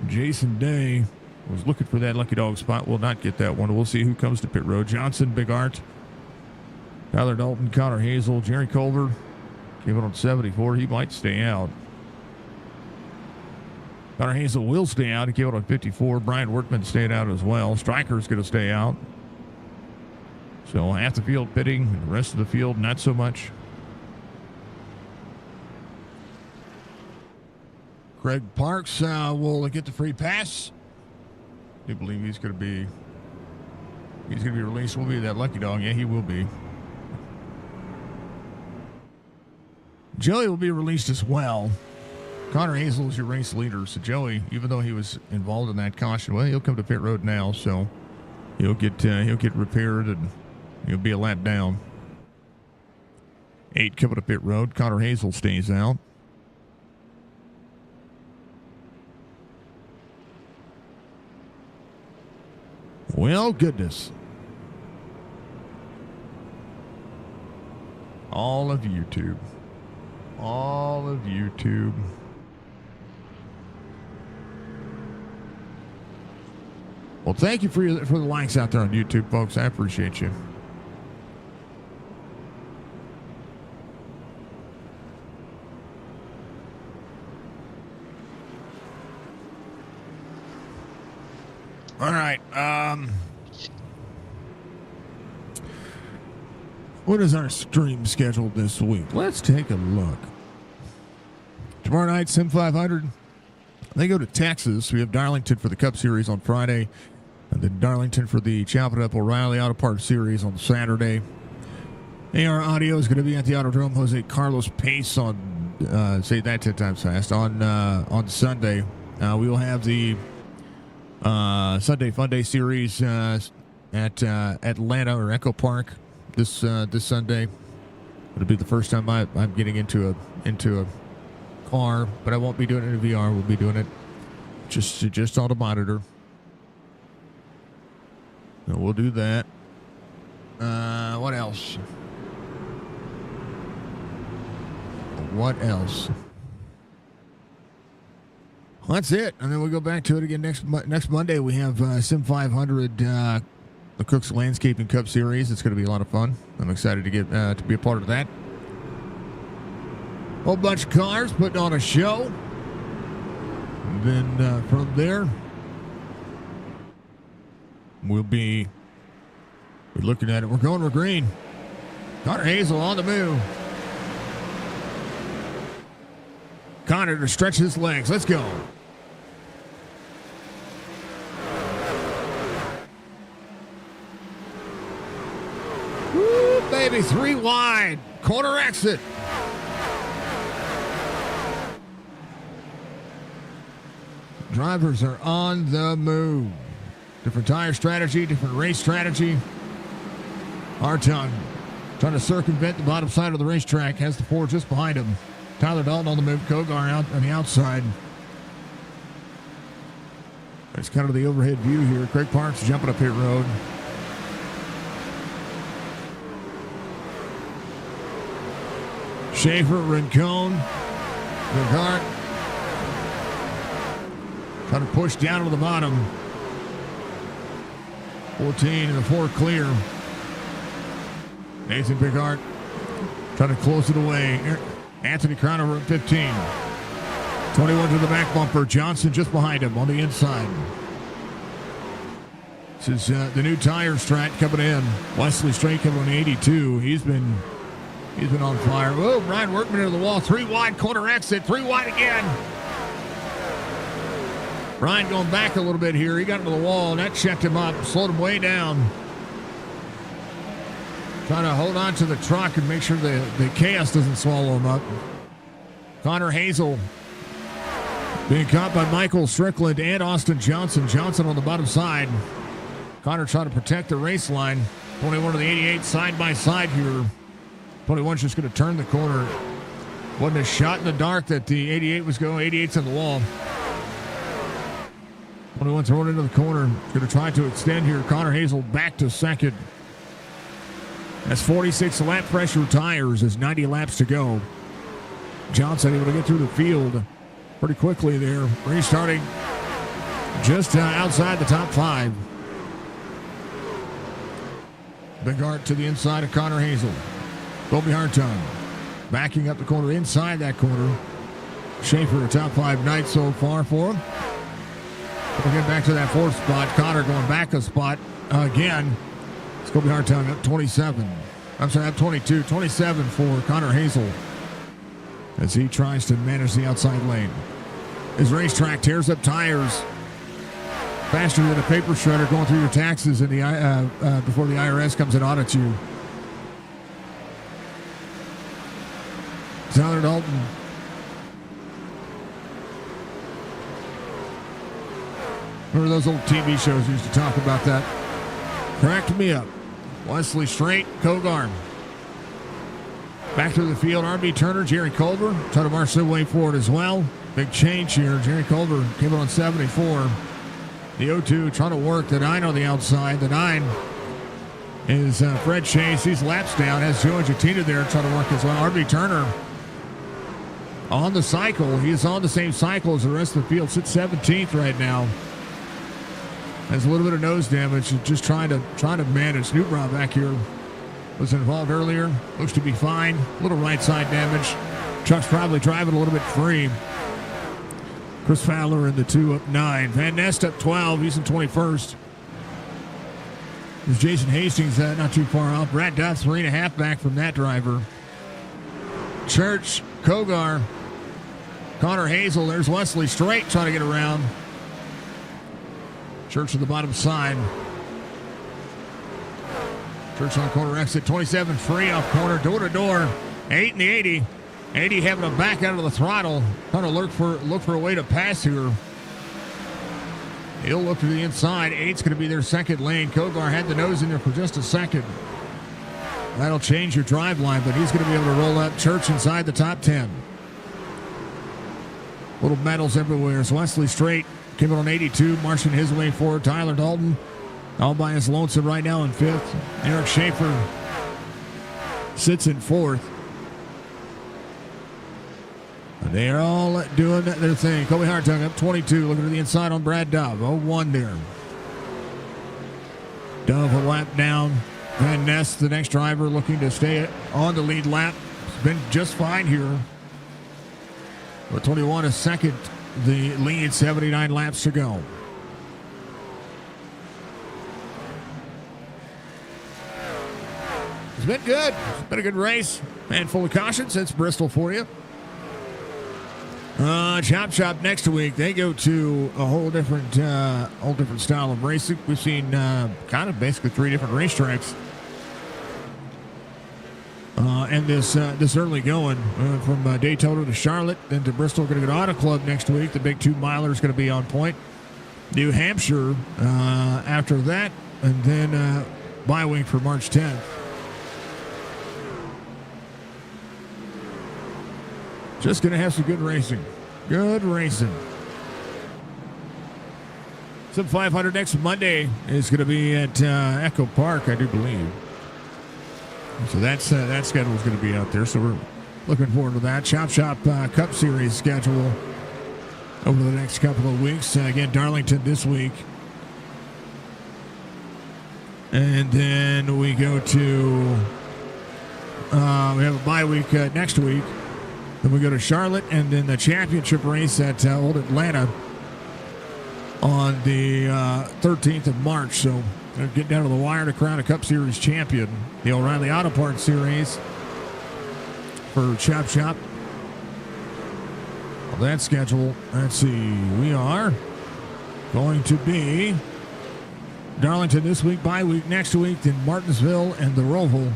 Jason Day was looking for that lucky dog spot. Will not get that one. We'll see who comes to pit road. Johnson, Big Art, Tyler Dalton, Connor Hazel, Jerry Culver. Came in on 74. He might stay out. Connor Hazel will stay out. He came out on 54. Brian Workman stayed out as well. Stryker's going to stay out. So half the field pitting, and the rest of the field not so much. Craig Parks will get the free pass. I believe he's going to be He's going to be released. Will be that lucky dog. Yeah, he will be. Joey will be released as well. Connor Hazel is your race leader. So Joey, even though he was involved in that caution, well, he'll come to pit road now. So he'll get repaired and he'll be a lap down. 8 coming to pit road. Connor Hazel stays out. Well, goodness. All of YouTube. All of YouTube. Well, thank you for the likes out there on YouTube, folks. I appreciate you. All right. What is our stream schedule this week? Let's take a look. Tomorrow night, Sim 500. They go to Texas. We have Darlington for the Cup Series on Friday. And then Darlington for the Chop It Up O'Reilly Auto Parts Series on Saturday. AR Audio is going to be at the Autodrome Jose Carlos Pace on, say that 10 times fast, on Sunday. We will have the Sunday Fun Day Series at Atlanta or Echo Park this Sunday. It'll be the first time I'm getting into a car, but I won't be doing it in VR. We'll be doing it just on the monitor. So we'll do that. What else? What else? Well, that's it, and then we'll go back to it again next Monday. We have Sim 500, the Crooks Landscaping Cup Series. It's going to be a lot of fun. I'm excited to get to be a part of that. Whole bunch of cars putting on a show. And then from there, we're looking at it. We're going with green. Connor Hazel on the move. Connor to stretch his legs. Let's go. Woo, baby, 3 wide. Corner exit. Drivers are on the move. Different tire strategy, different race strategy. Hartung trying to circumvent the bottom side of the racetrack. Has the 4 just behind him. Tyler Dalton on the move. Kogar out on the outside. It's kind of the overhead view here. Craig Parks jumping up pit road. Schaefer, Rincon, Bigart. Trying to push down to the bottom. 14 and the 4 clear. Nathan Bigart trying to close it away. Anthony Crown over at 15. 21 to the back bumper. Johnson just behind him on the inside. This is the new tire strat coming in. Wesley Strait coming on 82. He's been on fire. Oh, Ryan Workman into the wall. 3 wide corner exit. 3 wide again. Ryan going back a little bit here. He got into the wall, and that checked him up. Slowed him way down. Trying to hold on to the truck and make sure the chaos doesn't swallow him up. Connor Hazel being caught by Michael Strickland and Austin Johnson. Johnson on the bottom side. Connor trying to protect the race line. 21 to the 88 side by side here. 21's just going to turn the corner. Wasn't a shot in the dark that the 88 was going. 88's on the wall. 21 throwing into the corner. Going to try to extend here. Connor Hazel back to second. That's 46 lap pressure tires. There's 90 laps to go. Johnson able to get through the field pretty quickly there. Restarting just outside the top 5. Bigart to the inside of Connor Hazel. Colby Hartung backing up the corner inside that corner. Schaefer, a top 5 night so far for him. We'll get back to that 4th spot. Connor going back a spot again. It's Colby Hartung up 27. I'm sorry, up 22. 27 for Connor Hazel as he tries to manage the outside lane. His racetrack tears up tires. faster than a paper shredder going through your taxes in the before the IRS comes and audits you. Tyler Dalton. Remember those old TV shows used to talk about that? Cracked me up. Wesley Straight, Kogar. Back to the field, R.B. Turner, Jerry Culver. Trying to march their way forward as well. Big change here. Jerry Culver came in on 74. The 0-2 trying to work. The 9 on the outside. The 9 is Fred Chase. He's laps down. Has Joe Argentina there trying to work as well. R.B. Turner on the cycle. He's on the same cycle as the rest of the field. Sits 17th right now. Has a little bit of nose damage. Just trying to manage. Newbrow back here was involved earlier. Looks to be fine. A little right side damage. Truck's probably driving a little bit free. Chris Fowler in the 2 up 9. Van Nest up 12. He's in 21st. There's Jason Hastings not too far off. Brad Duff 3.5 back from that driver. Church, Kogar, Connor Hazel. There's Wesley Straight trying to get around. Church to the bottom side. Church on corner exit. 27 free off corner. Door to door. 8 in the 80. 80 having to back out of the throttle. Trying to look for a way to pass here. He'll look to the inside. 8's going to be their second lane. Kogar had the nose in there for just a second. That'll change your drive line, but he's going to be able to roll out Church inside the top 10. Little medals everywhere. So Wesley Straight came in on 82, marching his way forward. Tyler Dalton all by his lonesome right now in 5th. Eric Schaefer sits in 4th. They are all doing their thing. Kobe Hartung up 22, looking to the inside on Brad Dove. 0-1 there. Dove a lap down. Van Ness, the next driver, looking to stay on the lead lap. It's been just fine here. But 21 is second. The lead, 79 laps to go. It's been good. It's been a good race. Handful of cautions. It's Bristol for you. Chop Shop next week. They go to a whole different style of racing. We've seen kind of basically 3 different racetracks. And this early going from Daytona to Charlotte, then to Bristol. Going to go to Auto Club next week. The big 2 miler is going to be on point. New Hampshire after that, and then bye week for March 10th. Just going to have some good racing. Good racing. Some 500 next Monday is going to be at Echo Park, I do believe. So that schedule is going to be out there. So we're looking forward to that. Chop Shop Cup Series schedule over the next couple of weeks. Again, Darlington this week. And then we go to, we have a bye week next week. Then we go to Charlotte, and then the championship race at Old Atlanta on the 13th of March. So get down to the wire to crown a Cup Series champion. The O'Reilly Auto Parts Series for Chop Shop. Well, that schedule, let's see, we are going to be Darlington this week, bye week next week, then Martinsville and the Roval,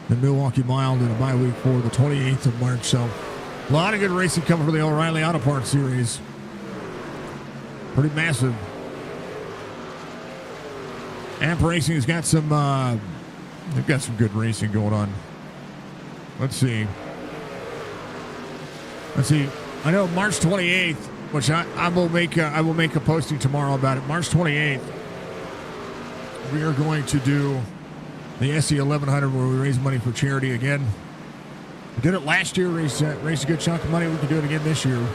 then Milwaukee Mile, then a bye week for the 28th of March. So a lot of good racing coming for the O'Reilly Auto Parts Series. Pretty massive. Amp Racing has got some, they've got some good racing going on. Let's see. I know March 28th, which I will make a posting tomorrow about it. March 28th, we are going to do the SC 1100 where we raise money for charity again. We did it last year, raised a good chunk of money. We can do it again this year.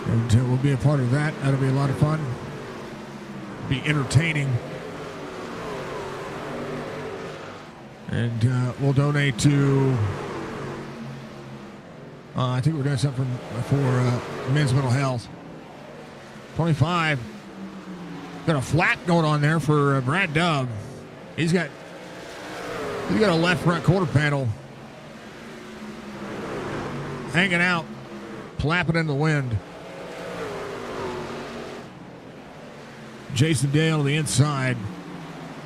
And we'll be a part of that. That'll be a lot of fun. Be entertaining. And we'll donate to, I think we're doing something for men's mental health. 25. Got a flat going on there for Brad Dove. He's got a left front quarter panel hanging out, flapping in the wind. Jason Dale on the inside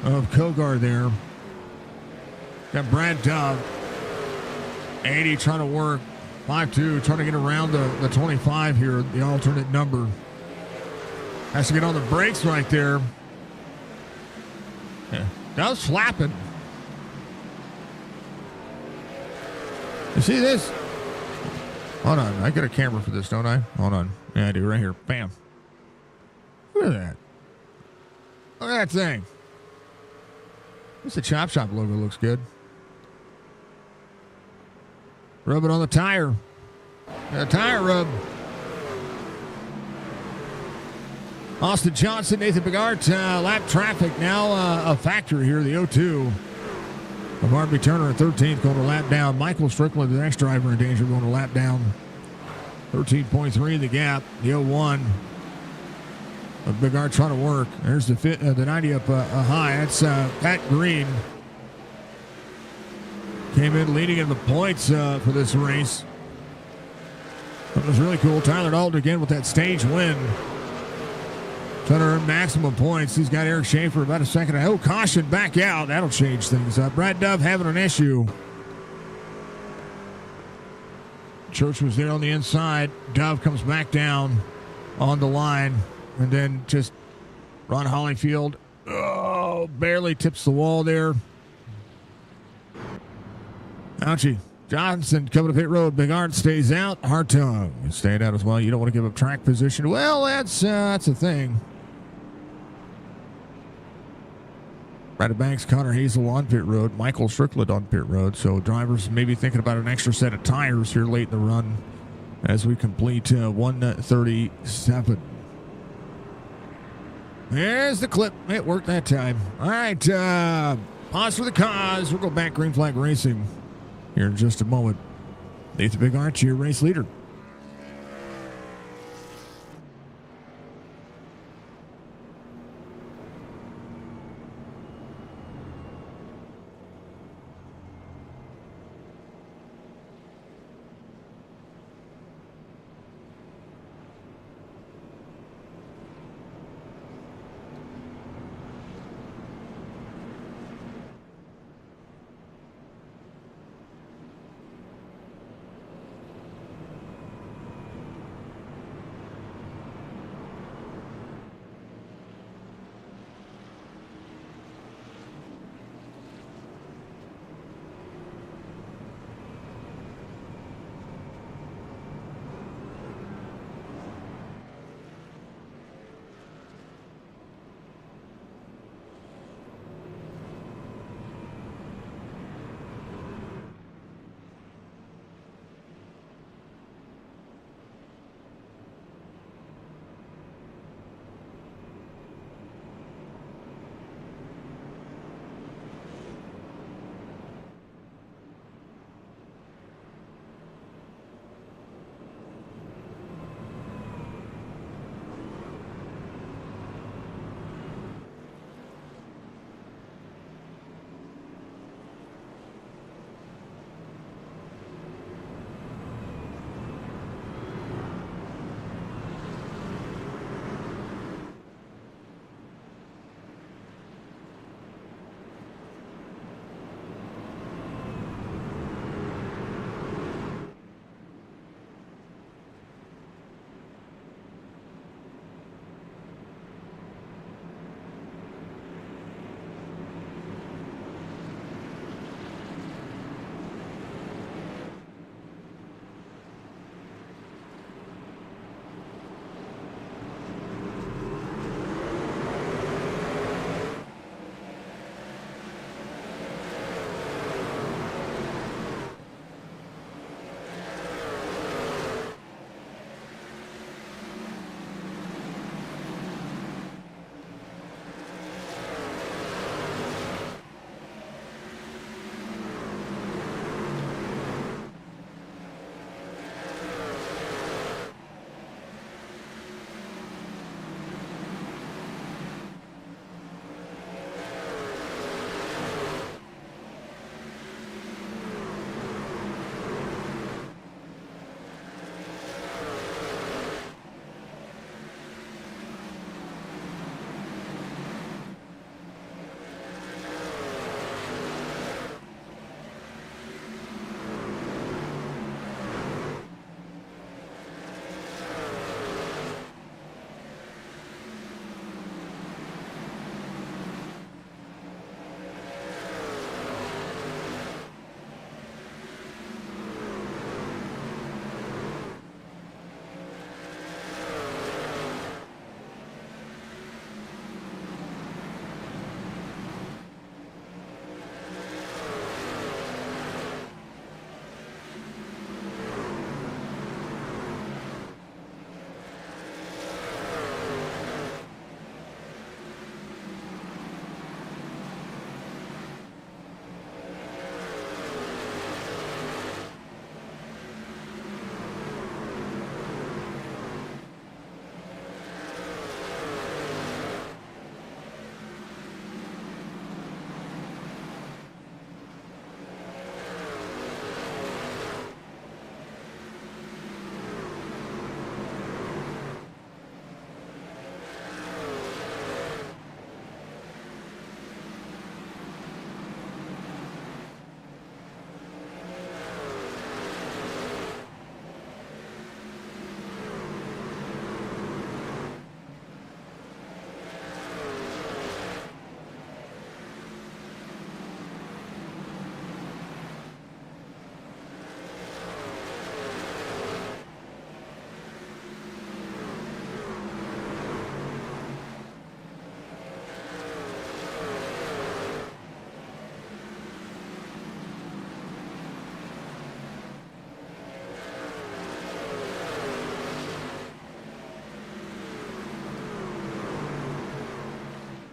of Kogar there. Got Brad Dove. 80 trying to work. 5-2 trying to get around the 25 here, the alternate number. Has to get on the brakes right there. Yeah, Dove's flapping. You see this? Hold on. I got a camera for this, don't I? Hold on. Yeah, I do. Right here. Bam. Look at that. Look at that thing. This the Chop Shop logo looks good. Rub it on the tire. A tire rub. Austin Johnson, Nathan Bigart, lap traffic now a factor here. The 0-2 of Harvey Turner at 13th going to lap down. Michael Strickland, the next driver in danger, going to lap down. 13.3 the gap. The 0-1 of Bigart trying to work. There's the 90 up high. That's Pat Green. Came in leading in the points for this race. That was really cool. Tyler Dalton again with that stage win. Trying to earn maximum points. He's got Eric Schaefer about a second. Oh, caution back out. That'll change things up. Brad Dove having an issue. Church was there on the inside. Dove comes back down on the line. And then just Ron Hollyfield. Oh, barely tips the wall there. Ouchie. Johnson coming to pit road. Bigart stays out. Hartung staying out as well. You don't want to give up track position. Well, that's a thing. Brad Banks, Connor Hazel on pit road. Michael Strickland on pit road. So drivers maybe thinking about an extra set of tires here late in the run as we complete 137. There's the clip. It worked that time. All right. Pause for the cause. We'll go back green flag racing here in just a moment. Nathan Bigart, your race leader.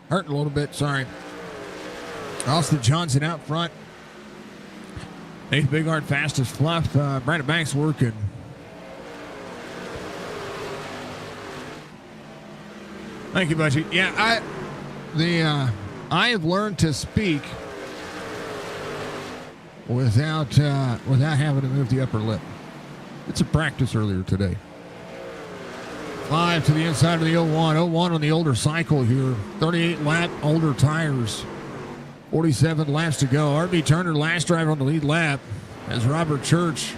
Hurting a little bit, sorry. Austin Johnson out front. Nathan Bigart fast as fluff. Brandon Banks working. Thank you, Budgie. Yeah, I have learned to speak without having to move the upper lip. It's a practice earlier today. 5 to the inside of the 01. 01 on the older cycle here. 38 lap older tires. 47 laps to go. RB Turner, last driver on the lead lap, as Robert Church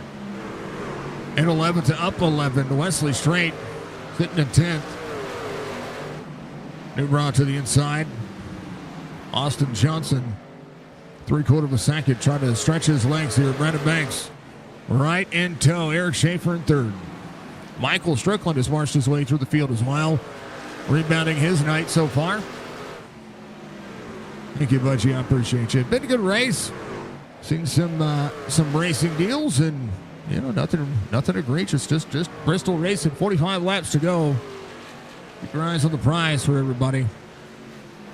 in 11th to up 11. Wesley Strait sitting in 10th. Newbrow to the inside. Austin Johnson, 3/4 of a second, trying to stretch his legs here. Brandon Banks right in tow. Eric Schaefer in third. Michael Strickland has marched his way through the field as well, rebounding his night so far. Thank you, Budgie. I appreciate you. Been a good race. Seen some racing deals, and nothing egregious. Just Bristol racing. 45 laps to go. Keep your eyes on the prize for everybody.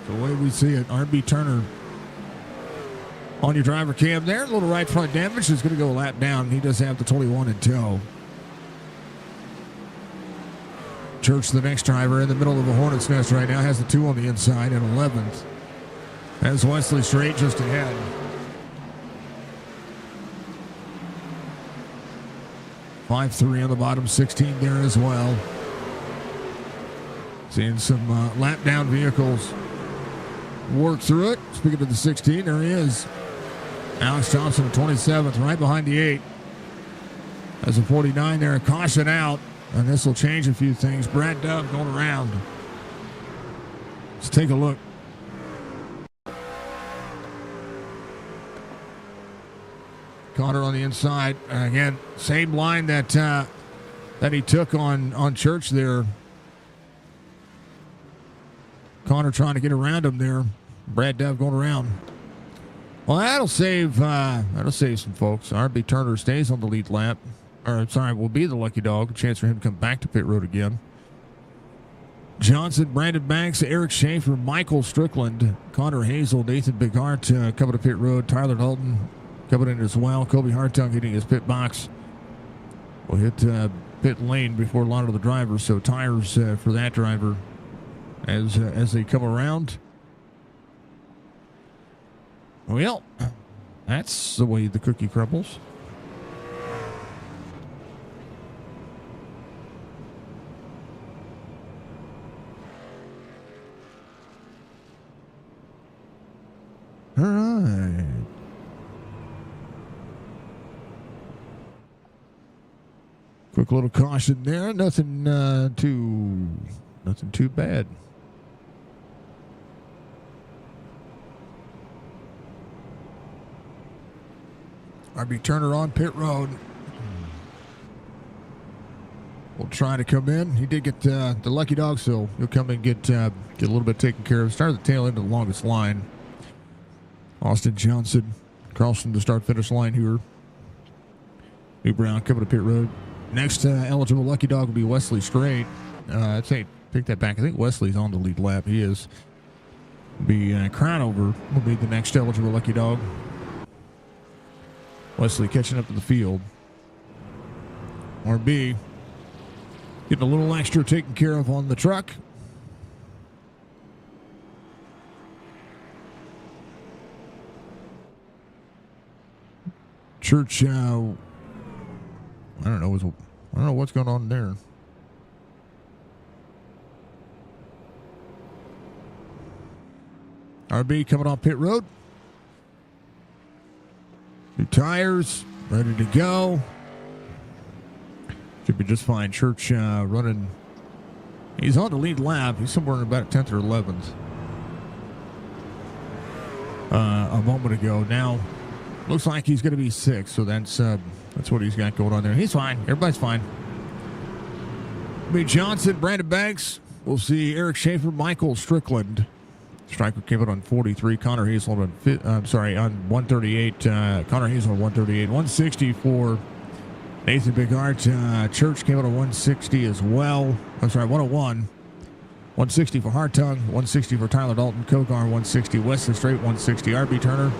The way we see it, RB Turner on your driver cam there. A little right front damage is going to go a lap down. He does have the 21 in tow. Church, the next driver, in the middle of a hornet's nest right now, has the 2 on the inside at 11th. As Wesley Strait just ahead. $5-3 on the bottom, 16 there as well. Seeing some lap down vehicles work through it. Speaking of the 16, there he is. Alex Thompson, 27th, right behind the 8. As a 49 there, a caution out. And this will change a few things. Brad Dove going around. Let's take a look. Connor on the inside. Again, same line that he took on Church there. Connor trying to get around him there. Brad Dove going around. Well, that'll save some folks. RB Turner stays on the lead lap. Will be the lucky dog. A chance for him to come back to pit road again. Johnson, Brandon Banks, Eric Schaefer, Michael Strickland, Connor Hazel, Nathan Bigart coming to pit road. Tyler Dalton coming in as well. Kobe Hartung hitting his pit box. Will hit pit lane before a lot of the drivers. So tires for that driver as they come around. Well, that's the way the cookie crumbles. All right. Quick little caution there. Nothing too bad. RB Turner on pit road. Will try to come in. He did get the lucky dog, so he'll come and get a little bit taken care of. Start at the tail end of the longest line. Austin Johnson crossing the start-finish line here. New Brown coming to pit road. Next eligible lucky dog will be Wesley Strait. I'd say take that back. I think Wesley's on the lead lap. He is. Crownover will be the next eligible lucky dog. Wesley catching up to the field. RB getting a little extra taken care of on the truck. Church, I don't know what's going on there. RB coming off pit road. New tires, ready to go. Should be just fine. Church running. He's on the lead lap. He's somewhere in about 10th or 11th. A moment ago. Now, looks like he's going to be 6th, so that's what he's got going on there. He's fine. Everybody's fine. Johnson, Brandon Banks. We'll see Eric Schaefer, Michael Strickland. Striker came out on 43. Connor Hazel on 138. Connor Hazel on 138. 160 for Nathan Bigart. Church came out on 160 as well. 101. 160 for Hartung, 160 for Tyler Dalton, Kogar 160, Wesley Straight 160, RB Turner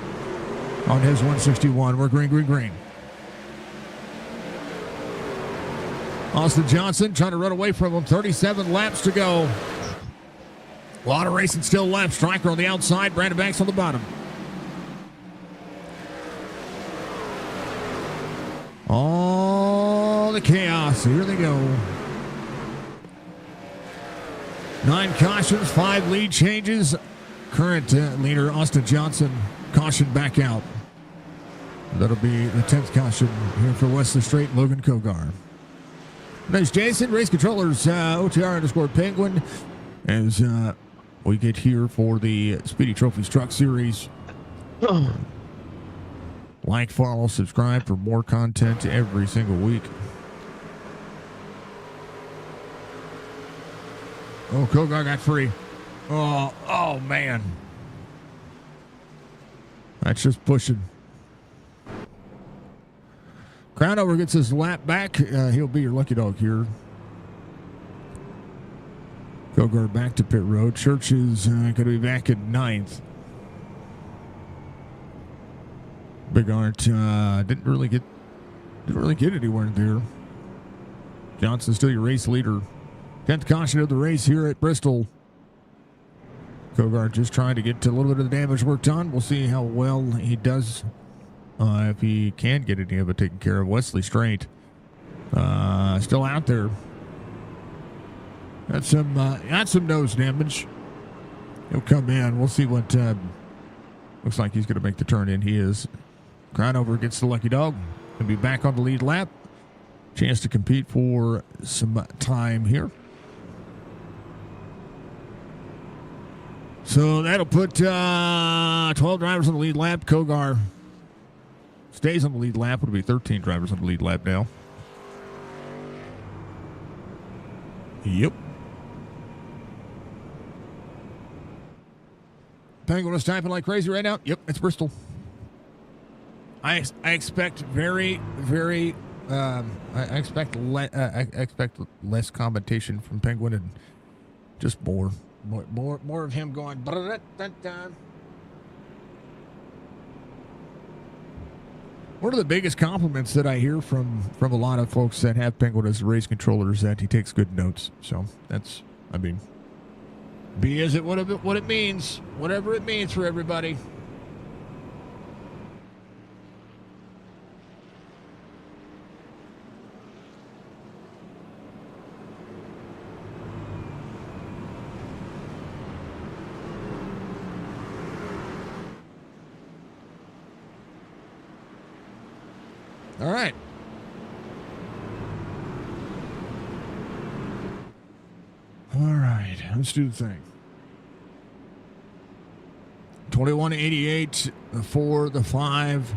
on his 161. We're green, green, green. Austin Johnson trying to run away from him. 37 laps to go. A lot of racing still left. Striker on the outside, Brandon Banks on the bottom. All the chaos. Here they go. 9 cautions, 5 lead changes. Current leader Austin Johnson caution back out. That'll be the 10th caution here for Wesley Straight and Logan Kogar. Nice, Jason. Race controllers, OTR_Penguin, as we get here for the Speedy Trophies Truck Series. Like, follow, subscribe for more content every single week. Oh, Kogar got free. Oh, man. That's just pushing. Crownover gets his lap back. He'll be your lucky dog here. Kogar back to pit road. Church is going to be back at 9th. Big Art didn't really get anywhere there. Johnson still your race leader. 10th caution of the race here at Bristol. Kogar just trying to get a little bit of the damage worked on. We'll see how well he does, if he can get any of it taken care of. Wesley Straight still out there. Got some nose damage. He'll come in. We'll see what looks like he's going to make the turn in. He is. Crownover gets the lucky dog. He'll be back on the lead lap. Chance to compete for some time here. So that'll put 12 drivers on the lead lap. Kogar stays on the lead lap. It'll be 13 drivers on the lead lap now. Yep. Penguin is typing like crazy right now. Yep, it's Bristol. I expect very, very. I expect less competition from Penguin and just more of him going. One of the biggest compliments that I hear from a lot of folks that have Penguin as a race controller is that he takes good notes. So that's, I mean, be as it what it means, whatever it means for everybody. All right. All right. Let's do the thing. 2188 for the 5.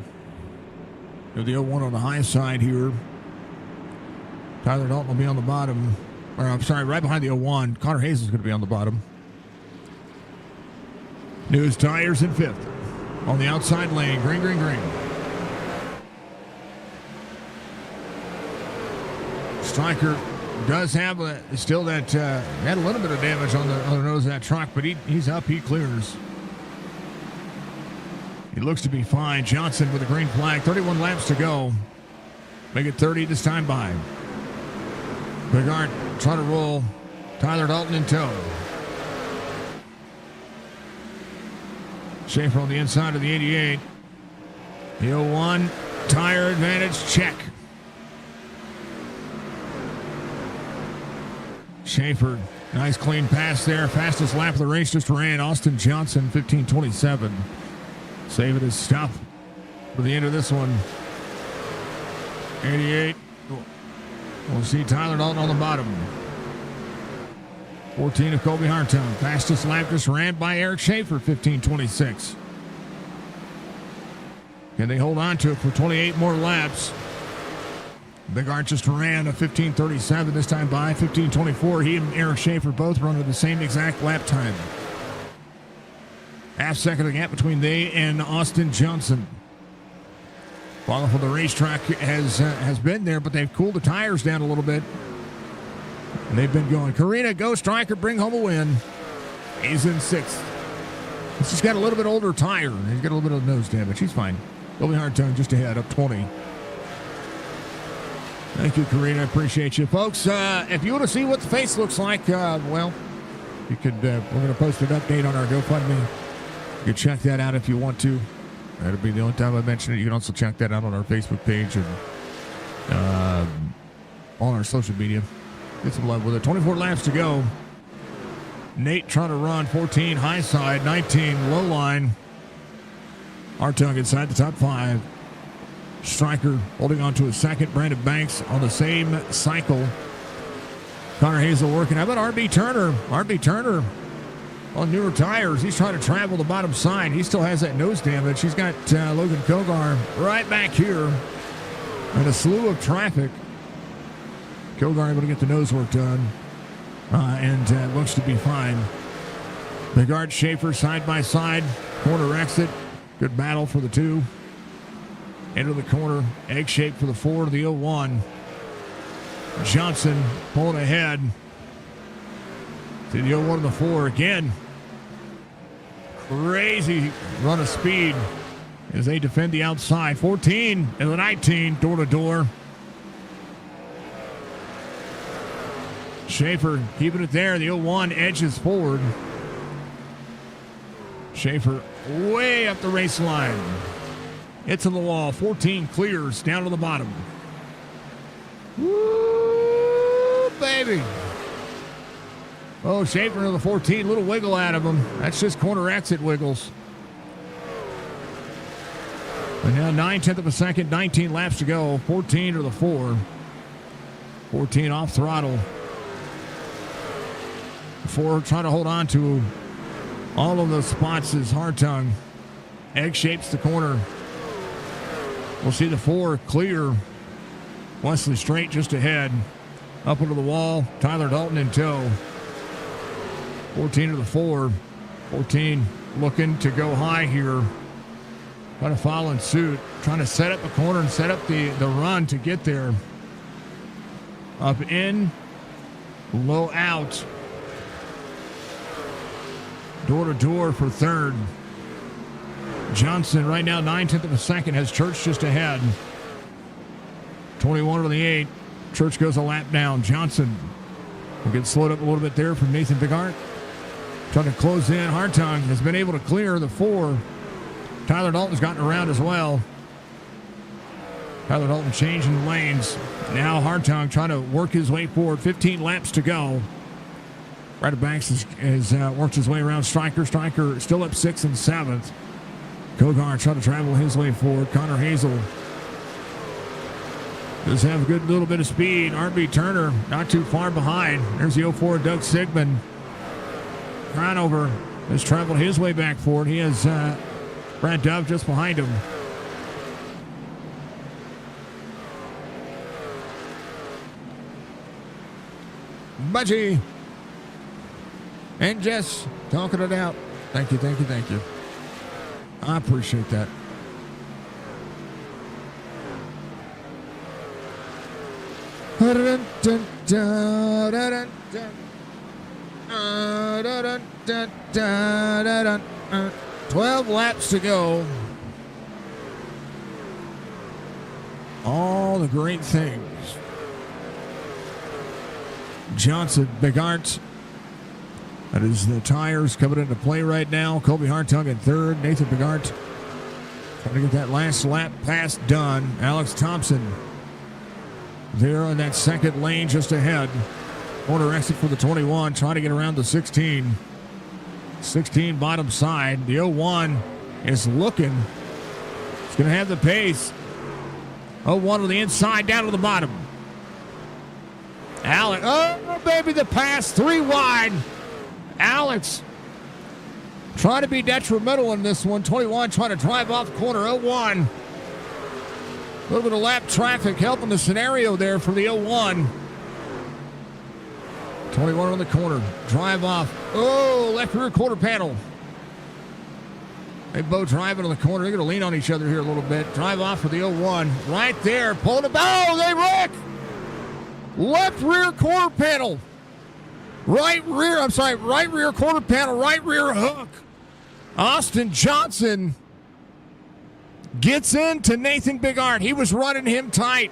The 01 on the high side here. Tyler Dalton will be on the bottom. Or I'm sorry, right behind the 01. Connor Hayes is going to be on the bottom. News Tires in 5th. On the outside lane. Green, green, green. Striker does have still that had a little bit of damage on the nose of that truck, but he's up. He clears. He looks to be fine. Johnson with a green flag. 31 laps to go. Make it 30 this time by. Bigart trying to roll. Tyler Dalton in tow. Schaefer on the inside of the 88. The 01 tire advantage check. Schaefer, nice clean pass there. Fastest lap of the race just ran. Austin Johnson, 15:27. Saving his stop for the end of this one. 88. We'll see Tyler Dalton on the bottom. 14 of Kobe Hartung. Fastest lap just ran by Eric Schaefer, 15:26. Can they hold on to it for 28 more laps? Big Art just ran a 15:37 this time by 15:24. He and Eric Schaefer both run at the same exact lap time. Half second of the gap between they and Austin Johnson. Follow for the racetrack has been there, but they've cooled the tires down a little bit. And they've been going. Karina, go striker, bring home a win. He's in 6th. She's got a little bit older tire. He's got a little bit of nose damage. He's fine. Colby Hartung just ahead, up 20. Thank you, Karina. I appreciate you. Folks, if you want to see what the face looks like, well, you could. We're going to post an update on our GoFundMe. You can check that out if you want to. That'll be the only time I mention it. You can also check that out on our Facebook page and on our social media. Get some love with it. 24 laps to go. Nate trying to run. 14 high side, 19 low line. Hartung inside the top 5. Striker holding on to a second. Brandon Banks on the same cycle. Connor Hazel working. How about RB Turner? RB Turner on newer tires. He's trying to travel the bottom side. He still has that nose damage. He's got Logan Kogar right back here in a slew of traffic. Kogar able to get the nose work done. And looks to be fine. Bigard Schaefer side by side. Corner exit. Good battle for the 2. Into the corner. Egg shape for the 4 to the 0-1. Johnson pulling ahead. To the 0-1 to the 4 again. Crazy run of speed as they defend the outside. 14 and the 19 door to door. Schaefer keeping it there. The 0-1 edges forward. Schaefer way up the race line. It's on the wall. 14 clears down to the bottom. Woo, baby. Oh, Schaefer to the 14. Little wiggle out of him. That's just corner exit wiggles. And now 9/10 of a second. 19 laps to go. 14 to the 4. 14 off throttle. 4 trying to hold on to all of those spots is Hartung. Egg shapes the corner. We'll see the 4 clear. Wesley Straight just ahead. Up into the wall. Tyler Dalton in tow. 14 to the 4. 14 looking to go high here. Trying to follow in suit. Trying to set up a corner and set up the run to get there. Up in. Low out. Door to door for 3rd. Johnson right now 9/10 of a second has Church just ahead. 21 to the 8. Church goes a lap down. Johnson will get slowed up a little bit there from Nathan Bigart. Trying to close in. Hartung has been able to clear the 4. Tyler Dalton's gotten around as well. Tyler Dalton changing lanes. Now Hartung trying to work his way forward. 15 laps to go. Ryder Banks has worked his way around Striker. Striker still up 6th and 7th. Kogar trying to travel his way forward. Connor Hazel does have a good little bit of speed. RB Turner not too far behind. There's the 04 Doug Sigmund. Crownover has traveled his way back forward. He has Brad Dove just behind him. Budgie and Jess talking it out. Thank you, thank you, thank you. I appreciate that. Dun, dun, dun, dun, dun, dun. 12 laps to go. All the great things. Johnson, Bigart. That is the tires coming into play right now. Colby Hartung in 3rd. Nathan Bigart trying to get that last lap pass done. Alex Thompson there on that 2nd lane just ahead. Corner exit for the 21. Trying to get around the 16. 16 bottom side. The 01 is looking. It's going to have the pace. 01 on the inside down to the bottom. Alex. Oh, baby, the pass. 3 wide. Alex trying to be detrimental in this one. 21 trying to drive off corner. 01. A little bit of lap traffic helping the scenario there for the 01. 21 on the corner. Drive off. Oh, left rear quarter panel. They both driving on the corner. They're going to lean on each other here a little bit. Drive off for the 01. Right there. Pulling it. Oh, they wreck. left rear quarter panel. Right rear quarter panel, right rear hook. Austin Johnson gets into Nathan Bigart. He was running him tight.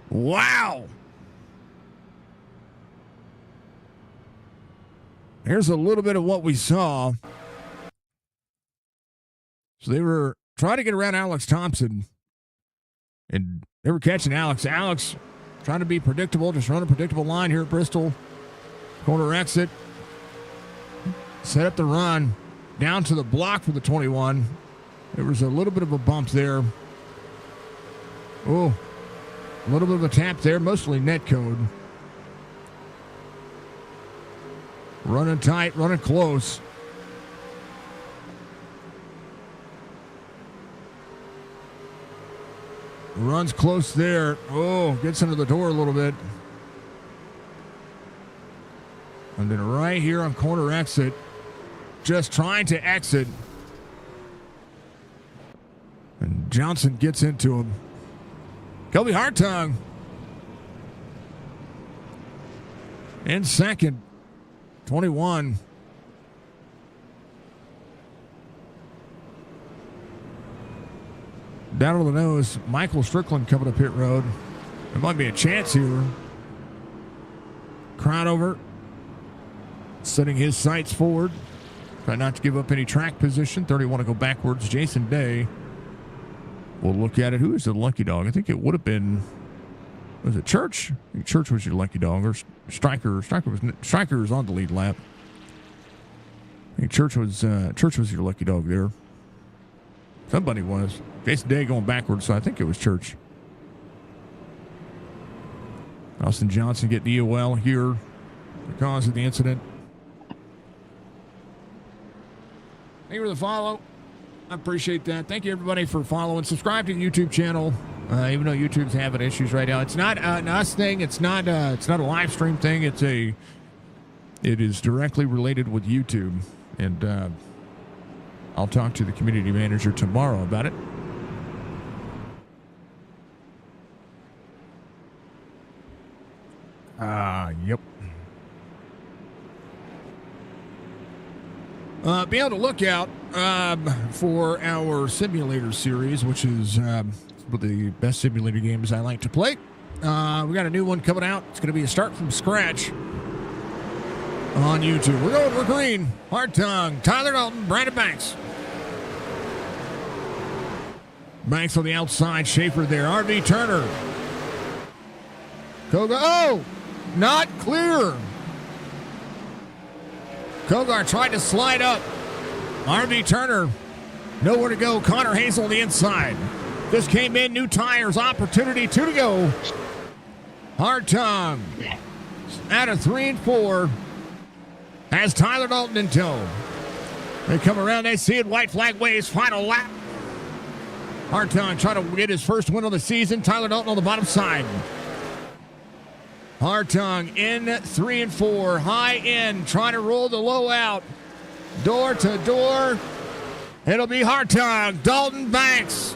Wow. Here's a little bit of what we saw. So they were trying to get around Alex Thompson, and they were catching Alex. Alex trying to be predictable, just run a predictable line here at Bristol. Corner exit. Set up the run down to the block for the 21. There was a little bit of a bump there. Oh, a little bit of a tap there, mostly net code. Running tight, running close. Runs close there. Oh, gets into the door a little bit. And then right here on corner exit, just trying to exit. And Johnson gets into him. Kobe Hartung in second, 21. Down to the nose, Michael Strickland coming up pit road. There might be a chance here. Crownover, setting his sights forward. Try not to give up any track position. 31 to go backwards. Jason Day. We'll look at it. Who is the lucky dog? I think it would have been, was it Church? I think Church was your lucky dog, or Stryker. Stryker was on the lead lap. I think Church was your lucky dog there. Somebody was. Jason Day going backwards, so I think it was Church. Austin Johnson getting EOL here. The cause of the incident. Thank you for the follow. I appreciate that. Thank you, everybody, for following. Subscribe to the YouTube channel, even though YouTube's having issues right now. It's not an us thing. It's not a live stream thing. It is directly related with YouTube, and I'll talk to the community manager tomorrow about it. Yep. Be able to look out for our simulator series, which is the best simulator games I like to play. We got a new one coming out. It's going to be a start from scratch on YouTube. We're going for green. Hartung, Tyler Dalton, Brandon Banks. Banks on the outside. Schaefer there. RV Turner. Koga. Oh! Not clear. Kogar tried to slide up. RV Turner, nowhere to go. Connor Hazel on the inside. This came in, new tires, opportunity, 2 to go. Hartung, out of 3 and 4, has Tyler Dalton in tow. They come around, they see it, white flag waves, final lap. Hartung trying to get his first win of the season. Tyler Dalton on the bottom side. Hartung in 3 and 4, high in, trying to roll the low out. Door to door. It'll be Hartung, Dalton, Banks.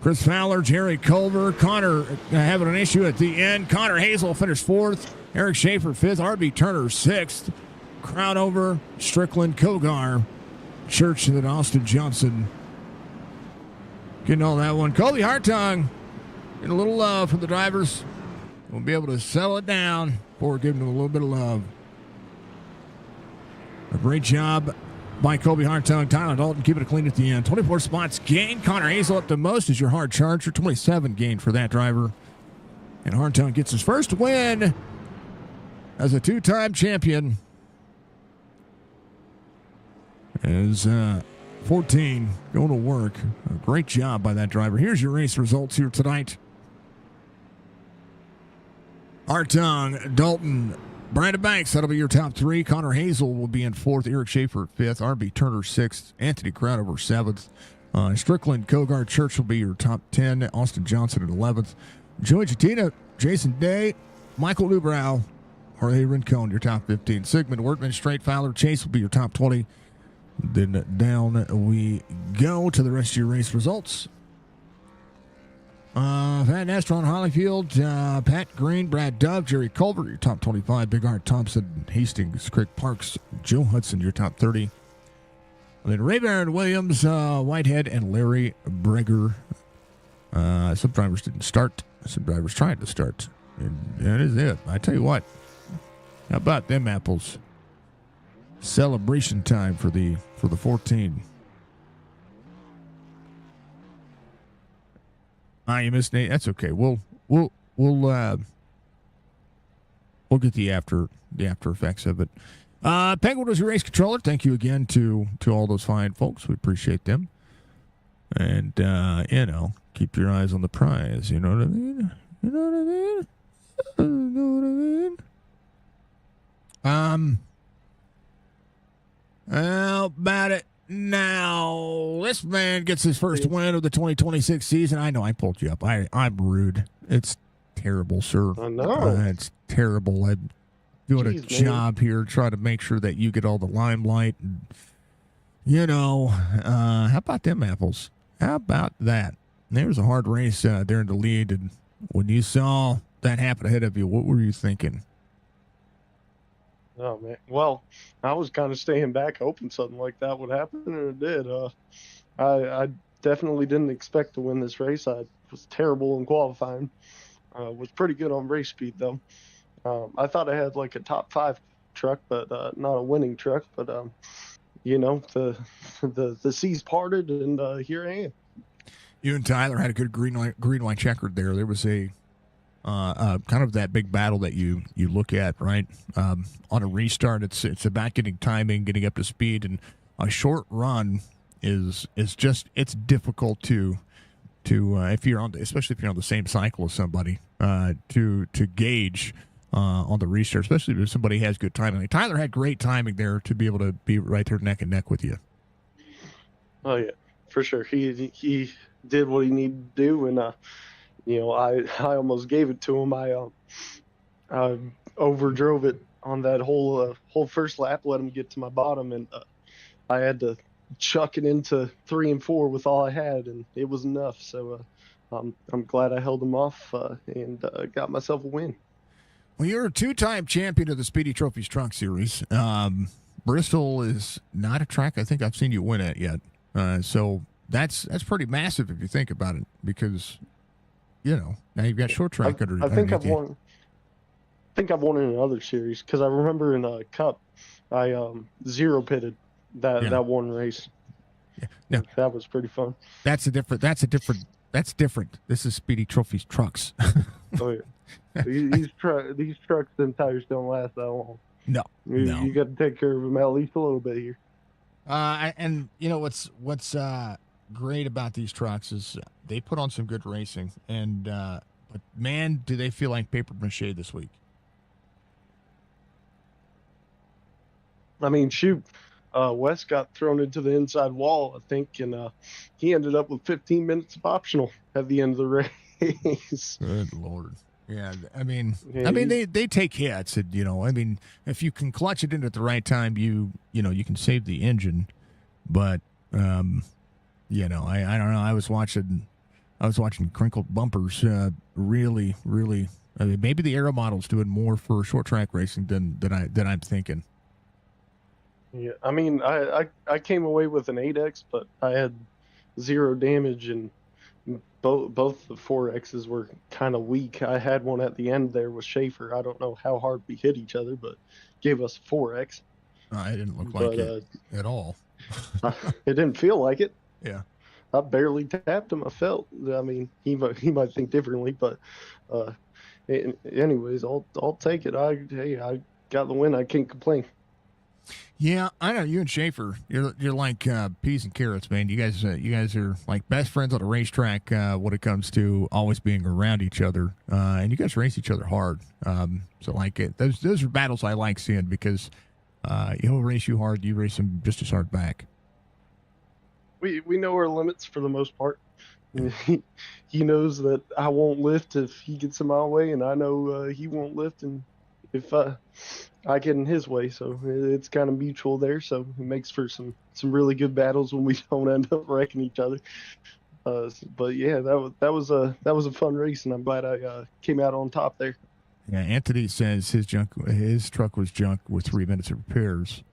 Chris Fowler, Jerry Culver, Connor having an issue at the end. Connor Hazel finished 4th. Eric Schaefer 5th. RB Turner 6th. Crownover, Strickland, Kogar, Church, and then Austin Johnson. Getting all that one. Colby Hartung. Getting a little love from the drivers. We'll be able to settle it down before giving them a little bit of love. A great job by Kobe Hartung. Tyler Dalton keeping it clean at the end. 24 spots gained. Connor Hazel up to most as your hard charger. 27 gained for that driver. And Hartung gets his first win as a 2-time champion. As 14 going to work. A great job by that driver. Here's your race results here tonight. Hartung, Dalton, Brandon Banks, that'll be your top 3. Connor Hazel will be in 4th. Eric Schaefer 5th. RB Turner 6th. Anthony Crownover 7th. Strickland, Kogar, Church will be your top 10. Austin Johnson at 11th. Joey Chatina, Jason Day, Michael Newbrow, Jorge Rincon, your top 15. Sigmund Wortman, Straight Fowler, Chase will be your top 20. Then down we go to the rest of your race results. Pat Nestron, Hollyfield, Pat Green, Brad Dove, Jerry Culver, your top 25. Big Art Thompson, Hastings, Craig Parks, Joe Hudson, your top 30. And then Ray Baron Williams, Whitehead, and Larry Breger. Some drivers didn't start. Some drivers tried to start. And that is it. I tell you what. How about them apples? Celebration time for the 14. You missed Nate. That's okay. We'll get the after effects of it. Penguin was your race controller. Thank you again to all those fine folks. We appreciate them. And keep your eyes on the prize. You know what I mean? You know what I mean? You know what I mean? How about it now? This man gets his first win of the 2026 season. I know I pulled you up. I'm rude. It's terrible, sir. I know. It's terrible. I'm doing a job here, trying to make sure that you get all the limelight. And, how about them apples? How about that? There's a hard race there in the lead. And when you saw that happen ahead of you, what were you thinking? Oh, man. Well, I was kind of staying back, hoping something like that would happen, and it did. I definitely didn't expect to win this race. I was terrible in qualifying. Was pretty good on race speed, though. I thought I had like a top 5 truck, but not a winning truck. But the seas parted, and here I am. You and Tyler had a good green white checkered there. There was a kind of that big battle that you look at, right? On a restart, it's about getting timing, getting up to speed, and a short run is just, it's difficult to if you're on, especially if you're on the same cycle as somebody, to gauge on the restart, especially if somebody has good timing. Like Tyler had great timing there to be able to be right there neck and neck with you. Oh yeah, for sure. He did what he needed to do, and I almost gave it to him. I overdrove it on that whole first lap, let him get to my bottom, and I had to chuck it into 3 and 4 with all I had, and it was enough. So I'm glad I held him off and got myself a win. Well, you're a 2-time champion of the Speedy Trophies Truck Series. Bristol is not a track I think I've seen you win at yet. So that's pretty massive if you think about it, because now you've got short track under. I think I've won. I think I've won in another series, because I remember in a Cup, I zero pitted that one race. Yeah, no, that was pretty fun. That's different. This is Speedy Trophies Trucks. Oh yeah. These trucks and tires don't last that long. No. You got to take care of them at least a little bit here. And what's great about these trucks is they put on some good racing, and but man, do they feel like paper mache this week? I mean, shoot, Wes got thrown into the inside wall, I think, and he ended up with 15 minutes of optional at the end of the race. Good Lord. Yeah, I mean, they take hits, and if you can clutch it in at the right time, you can save the engine. But I don't know. I was watching crinkled bumpers. Really, really. I mean, maybe the Aero model's doing more for short track racing than I'm thinking. Yeah, I mean, I came away with an 8X, but I had 0 damage, and both the 4Xs were kind of weak. I had one at the end there with Schaefer. I don't know how hard we hit each other, but gave us 4X. It didn't look like it at all. It didn't feel like it. Yeah. I barely tapped him. I felt. I mean, he might think differently, but anyways, I'll take it. I got the win. I can't complain. Yeah, I know you and Schaefer. You're like peas and carrots, man. You guys are like best friends on a racetrack when it comes to always being around each other, and you guys race each other hard. So like those are battles I like seeing, because he'll race you hard, you race him just as hard back. We know our limits for the most part. He knows that I won't lift if he gets in my way, and I know he won't lift and if I get in his way, so it's kind of mutual there. So it makes for some really good battles when we don't end up wrecking each other. But yeah, that was a fun race, and I'm glad I came out on top there. Yeah, Anthony says his truck was junk with 3 minutes of repairs.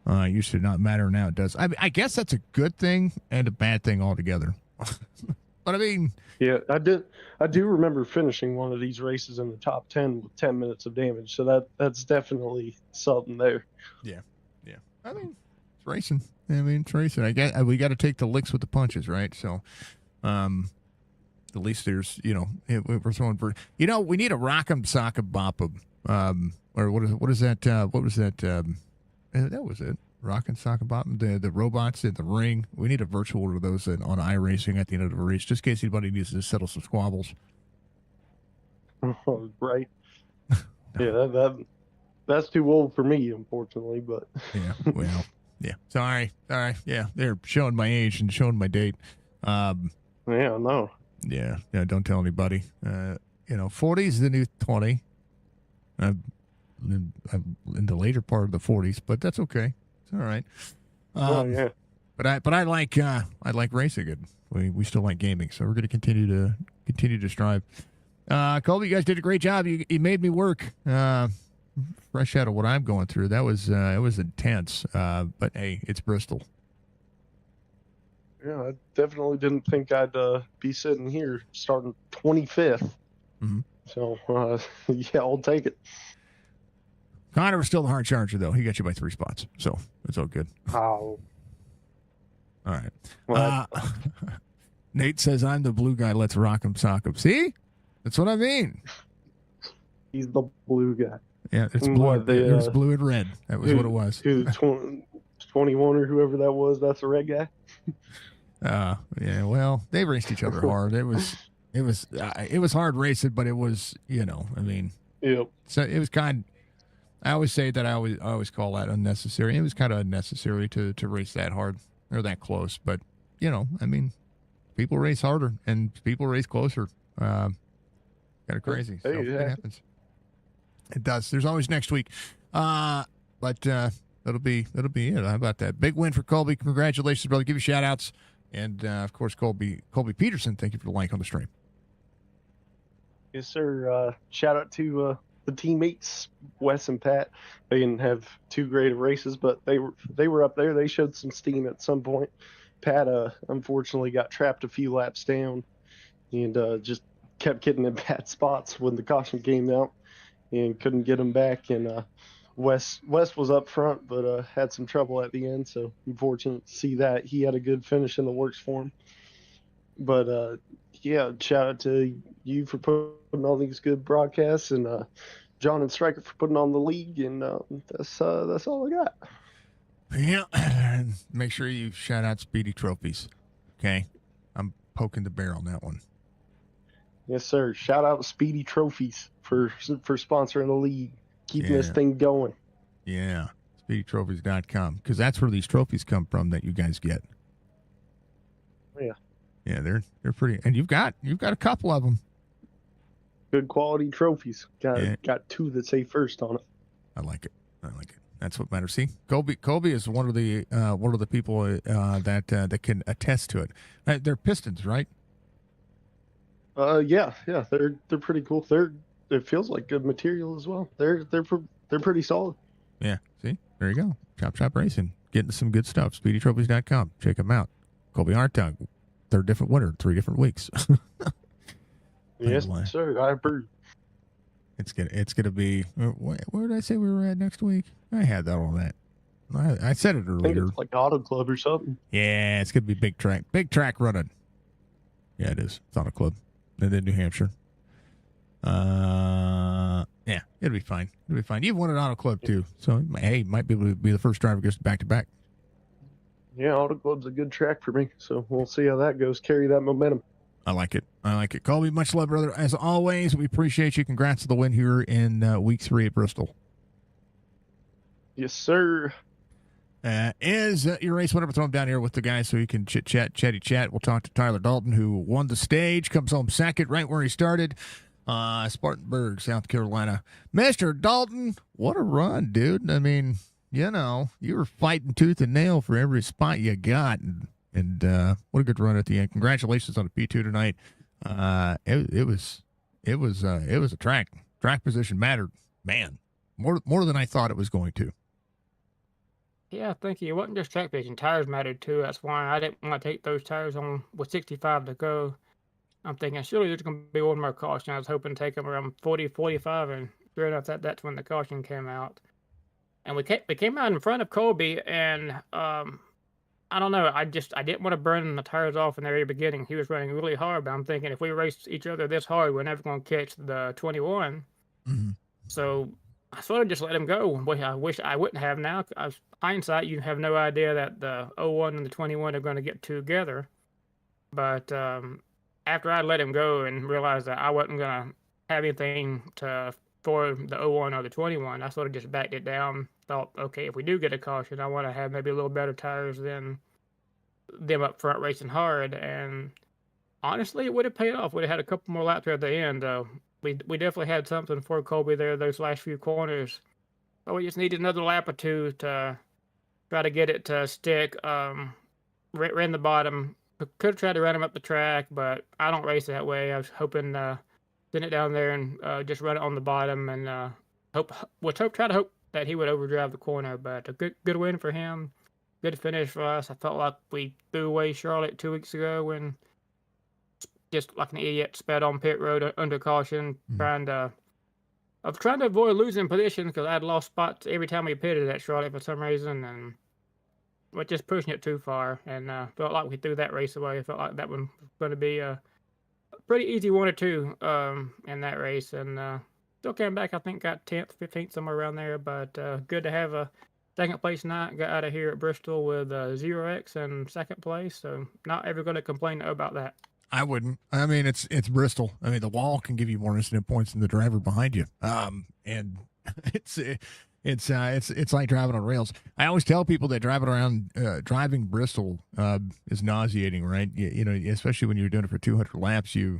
Used to not matter, now it does. I guess that's a good thing and a bad thing altogether. But I mean, yeah, I do remember finishing one of these races in the top 10 with 10 minutes of damage. So that's definitely something there. Yeah. I mean, it's racing. It's racing. We got to take the licks with the punches, right? So, at least there's, we're throwing for, we need a rock'em sock'em bop'em, or what is that? What was that? That was it. Rock'em sock'em bop'em, the robots in the ring. We need a virtual order of those on iRacing at the end of the race, just in case anybody needs to settle some squabbles. Right. Yeah, that's too old for me, unfortunately, but. Yeah, well, yeah. Sorry. Yeah, they're showing my age and showing my date. Yeah, no. Yeah, don't tell anybody. 40 is the new 20. I'm in the later part of the 40s, but that's okay. It's all right. Yeah. But I like racing it. We still like gaming, so we're going to continue to strive. Colby, you guys did a great job. You made me work. Fresh out of what I'm going through, that was it was intense. But hey, it's Bristol. Yeah, I definitely didn't think I'd be sitting here starting 25th. Mm-hmm. So, yeah, I'll take it. Connor was still the hard charger, though. He got you by 3 spots, so it's all good. Oh. All right. Nate says, I'm the blue guy. Let's rock him, sock him. See? That's what I mean. He's the blue guy. Yeah, it's blue. It was blue and red. That was what it was. 21 or whoever that was, that's a red guy? Yeah, well, they raced each other hard. It was hard racing, but it was, Yep. So it was I always say that I always call that unnecessary. It was kind of unnecessary to race that hard or that close, but people race harder and people race closer. Kind of crazy. So it happens. It does. There's always next week. But that'll be it. How about that? Big win for Colby. Congratulations, brother. Give you shout outs. And of course, Colby Peterson, thank you for the like on the stream. Yes, sir. Shout out to the teammates, Wes and Pat. They didn't have too great of races, but they were up there. They showed some steam at some point. Pat unfortunately got trapped a few laps down and just kept getting in bad spots when the caution came out and couldn't get him back. And Wes was up front, but had some trouble at the end. So unfortunate to see that. He had a good finish in the works for him. But yeah, shout out to you for putting on these good broadcasts, and John and Stryker for putting on the league. And that's all I got. Yeah, make sure you shout out Speedy Trophies. Okay, I'm poking the bear on that one. Yes, sir. Shout out Speedy Trophies for sponsoring the league, keeping this thing going. Yeah, SpeedyTrophies.com, because that's where these trophies come from that you guys get. Yeah. Yeah, they're pretty, and you've got a couple of them. Good quality trophies. Got 2 that say first on it. I like it. That's what matters. See, Colby is one of the people that can attest to it. They're Pistons, right? Yeah, they're pretty cool. It feels like good material as well. They're pretty solid. Yeah. See, there you go. Chop Shop Racing, getting some good stuff. SpeedyTrophies.com. Check them out. Colby Hartog, 3rd different winner, 3 different weeks. Yes, sir. I approve. It's gonna be. Where did I say we were at next week? I had that on that. I said it earlier. I think it's like Auto Club or something. Yeah, it's gonna be big track running. Yeah, it is. It's Auto Club, and then New Hampshire. Yeah, it'll be fine. You've won an Auto Club too, so hey, might be able to be the first driver goes back to back. Yeah, Auto Club's a good track for me, so we'll see how that goes. Carry that momentum. I like it. Colby, much love, brother. As always, we appreciate you. Congrats to the win here in week 3 at Bristol. Yes, sir. Is your race, whatever, throw him down here with the guys so you can chatty chat. We'll talk to Tyler Dalton, who won the stage, comes home second, right where he started. Spartanburg, South Carolina. Mr. Dalton, what a run, dude. I mean, you were fighting tooth and nail for every spot you got, and what a good run at the end. Congratulations on the P2 tonight. It was a track position mattered, man, more than I thought it was going to. Yeah, thank you. It wasn't just track vision. Tires mattered too. That's why I didn't want to take those tires on with 65 to go. I'm thinking, surely there's going to be one more caution. I was hoping to take them around 40, 45, and sure enough, that's when the caution came out. And we came out in front of Colby, and I don't know. I didn't want to burn the tires off in the very beginning. He was running really hard, but I'm thinking if we race each other this hard, we're never going to catch the 21. Mm-hmm. So I sort of just let him go, which I wish I wouldn't have now. Hindsight, you have no idea that the 01 and the 21 are going to get together. But after I let him go and realized that I wasn't going to have anything for the 01 or the 21, I sort of just backed it down. Thought, okay, if we do get a caution, I want to have maybe a little better tires than them up front racing hard. And honestly, it would have paid off. Would have had a couple more laps there at the end. We definitely had something for Colby there those last few corners. But we just needed another lap or two to try to get it to stick. Ran the bottom. Could have tried to run him up the track, but I don't race that way. I was hoping send it down there and just run it on the bottom and try to hope that he would overdrive the corner. But a good win for him. Good finish for us. I felt like we threw away Charlotte 2 weeks ago when just like an idiot sped on pit road under caution, trying to avoid losing position because I had lost spots every time we pitted at Charlotte for some reason, and we're just pushing it too far. And felt like we threw that race away. I felt like that one was going to be a pretty easy 1 or 2 in that race, and still came back. I think got 10th, 15th, somewhere around there. But good to have a second place night. Got out of here at Bristol with 0x and second place, so not ever going to complain about that. I wouldn't. I mean, it's Bristol. I mean, the wall can give you more incident points than the driver behind you. And it's like driving on rails. I always tell people that driving Bristol is nauseating, right? You know, especially when you're doing it for 200 laps. You're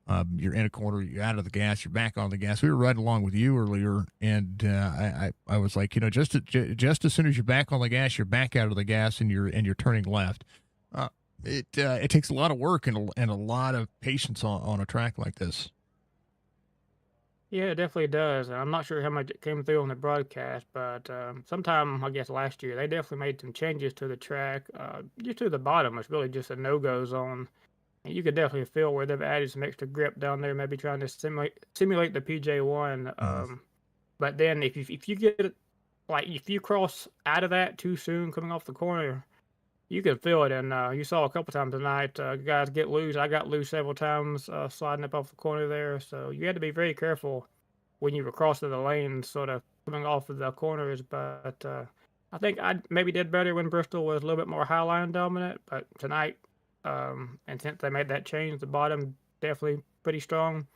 in a corner, you're out of the gas, you're back on the gas. We were riding along with you earlier, and I was like, you know, just as soon as you're back on the gas, you're back out of the gas, and you're turning left. It takes a lot of work and a lot of patience on a track like this. Yeah, it definitely does. I'm not sure how much it came through on the broadcast, but sometime, I guess, last year, they definitely made some changes to the track. Just to the bottom, it's really just a no-go zone. And you could definitely feel where they've added some extra grip down there, maybe trying to simulate the PJ1. But then if you get it, like if you cross out of that too soon coming off the corner, you can feel it. And you saw a couple times tonight, guys get loose. I got loose several times sliding up off the corner there. So you had to be very careful when you were crossing the lane, sort of coming off of the corners. But I think I maybe did better when Bristol was a little bit more high line dominant. But tonight, and since they made that change, the bottom definitely pretty strong.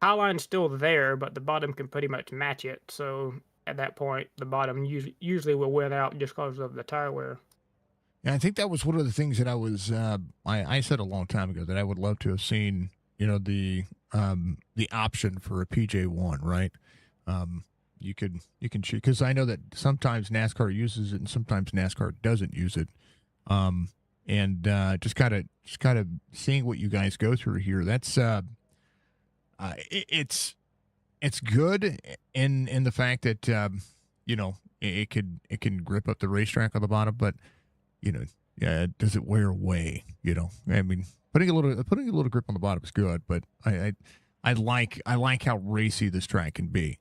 High line's still there, but the bottom can pretty much match it. So at that point, the bottom usually will win out just because of the tire wear. Yeah, I think that was one of the things that I was I said a long time ago that I would love to have seen, you know, the option for a PJ1, right? You can choose, because I know that sometimes NASCAR uses it and sometimes NASCAR doesn't use it. And just kind of seeing what you guys go through here. That's it's good in the fact that you know, it can grip up the racetrack on the bottom, but you know, yeah, does it wear away? You know, I mean, putting a little grip on the bottom is good, but I like how racy this track can be.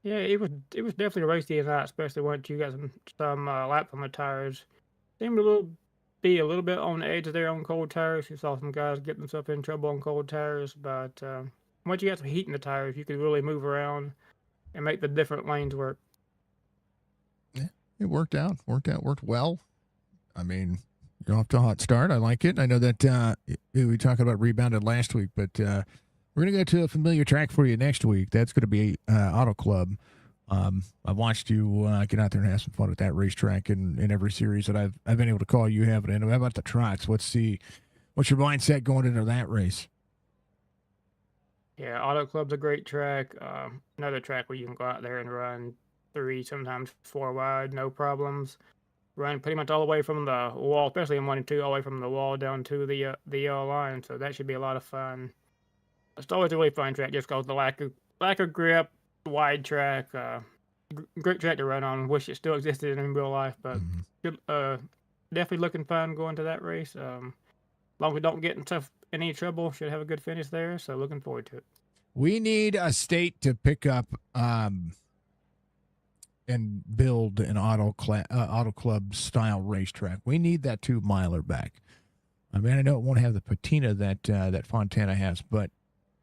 Yeah, it was definitely racy tonight, especially once you got some lap on the tires. Seemed be a little bit on the edge there on cold tires. You saw some guys get themselves in trouble on cold tires, but once you got some heat in the tires, you could really move around and make the different lanes work. Yeah, it worked well. I mean, you're off to a hot start. I like it. I know that we talked about rebounded last week, but we're going to go to a familiar track for you next week. That's going to be Auto Club. I've watched you get out there and have some fun at that racetrack in every series that I've been able to call you have it in. How about the trucks? What's your mindset going into that race? Yeah, Auto Club's a great track. Another track where you can go out there and run 3, sometimes 4 wide, no problems. Run pretty much all the way from the wall, especially in 1 and 2, all the way from the wall down to the yellow line. So that should be a lot of fun. It's always a really fun track just because the lack of grip, wide track, great track to run on. Wish it still existed in real life, but definitely looking fun going to that race. As long as we don't get into any trouble, should have a good finish there. So looking forward to it. We need a state to pick up and build an auto club style racetrack. We need that 2 miler back. I mean, I know it won't have the patina that Fontana has, but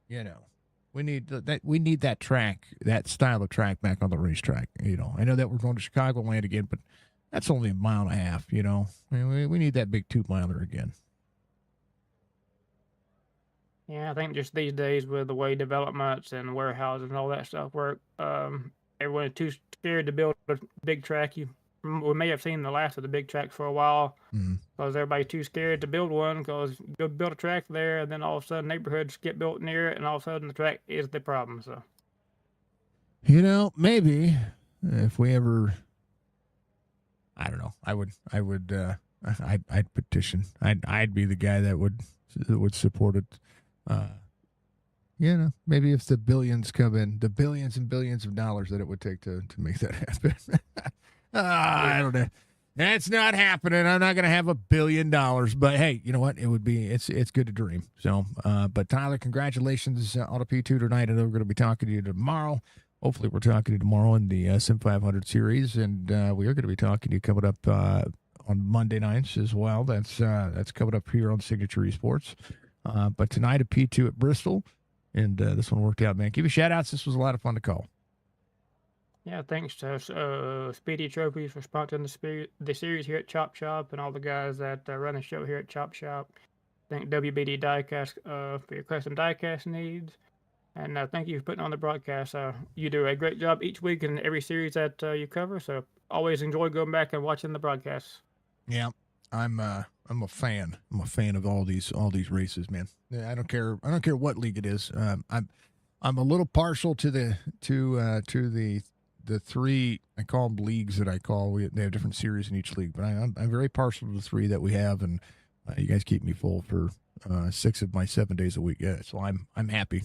you know, we need that. We need that track, that style of track, back on the racetrack. You know, I know that we're going to Chicagoland again, but that's only a mile and a half. You know, I mean, we need that big 2 miler again. Yeah, I think just these days with the way developments and warehouses and all that stuff work, everyone is too scared to build a big track. We may have seen the last of the big tracks for a while because everybody's too scared to build one because you go build a track there and then all of a sudden neighborhoods get built near it and all of a sudden the track is the problem. So, you know, maybe if we ever, I don't know, I'd petition. I'd be the guy that would support it. You know, maybe if the billions come in, the billions and billions of dollars that it would take to make that happen. I don't know. That's not happening. I'm not going to have $1 billion, but hey, you know what? It would be. It's good to dream. So, but Tyler, congratulations on a P2 tonight. I know we're going to be talking to you tomorrow. Hopefully, we're talking to you tomorrow in the Sim 500 series, and we are going to be talking to you coming up on Monday nights as well. That's coming up here on Signature Esports. But tonight a P2 at Bristol, and this one worked out, man. Give you shout outs. This was a lot of fun to call. yeah, thanks to Speedy Trophies for sponsoring the series here at Chop Shop and all the guys that run the show here at Chop Shop. Thank WBD Diecast for your custom diecast needs. And thank you for putting on the broadcast. You do a great job each week in every series that you cover. So always enjoy going back and watching the broadcasts. Yeah, I'm a fan. I'm a fan of all these races, man. I don't care what league it is. I'm a little partial to the 3, I call them leagues that I call. They have different series in each league, but I'm very partial to the 3 that we have, and you guys keep me full for 6 of my 7 days a week. Yeah, so I'm happy.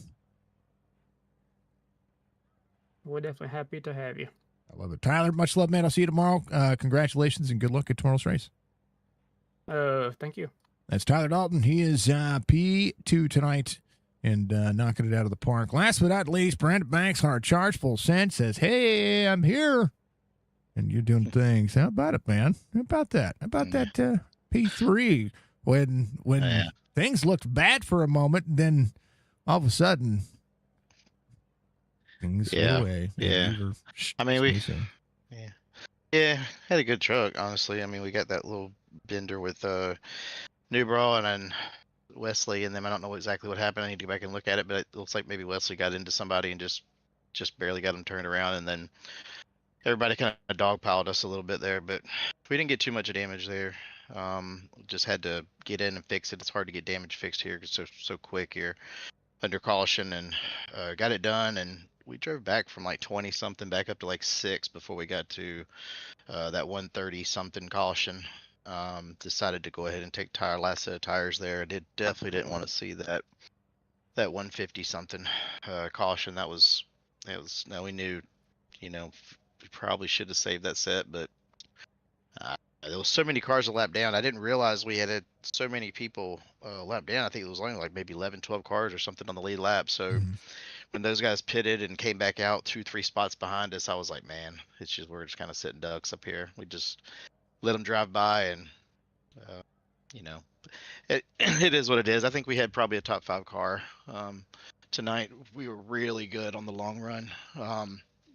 We're definitely happy to have you. I love it, Tyler. Much love, man. I'll see you tomorrow. Congratulations and good luck at tomorrow's race. Thank you. That's Tyler Dalton. He is P2 tonight and knocking it out of the park. Last but not least, Brandon Banks, Hard Charge, Full Send, says, hey, I'm here. And you're doing things. How about it, man? How about that? How about that P3 when things looked bad for a moment, and then all of a sudden things go away. Yeah. I mean, had a good truck, honestly. I mean, we got that little bender with Newbrow and then Wesley and them. I don't know exactly what happened. I need to go back and look at it, but it looks like maybe Wesley got into somebody and just barely got him turned around, and then everybody kind of dogpiled us a little bit there, but we didn't get too much damage there. Just had to get in and fix it. It's hard to get damage fixed here because it's so quick here under caution, and got it done, and we drove back from like 20 something back up to like 6 before we got to that 130 something caution. Decided to go ahead and take last set of tires there. I definitely didn't want to see that 150 something caution. Now we knew, we probably should have saved that set, but there was so many cars a lap down. I didn't realize we had so many people lap down. I think it was only like maybe 11, 12 cars or something on the lead lap. So when those guys pitted and came back out 2-3 spots behind us, I was like, man, we're just kind of sitting ducks up here. We just let them drive by, and it is what it is. I think we had probably a top 5 car tonight. We were really good on the long run.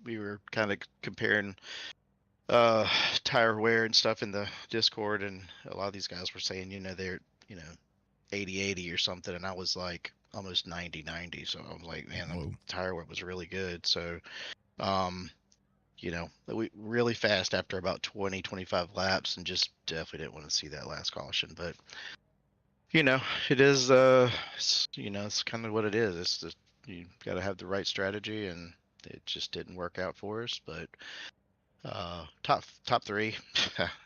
We were kind of comparing tire wear and stuff in the Discord, and a lot of these guys were saying, they're 80-80 or something, and I was like almost 90-90. So I was like, man, the tire wear was really good. So we really fast after about 20-25 laps, and just definitely didn't want to see that last caution. But it is it's kind of what it is. It's you got to have the right strategy, and it just didn't work out for us. But top three,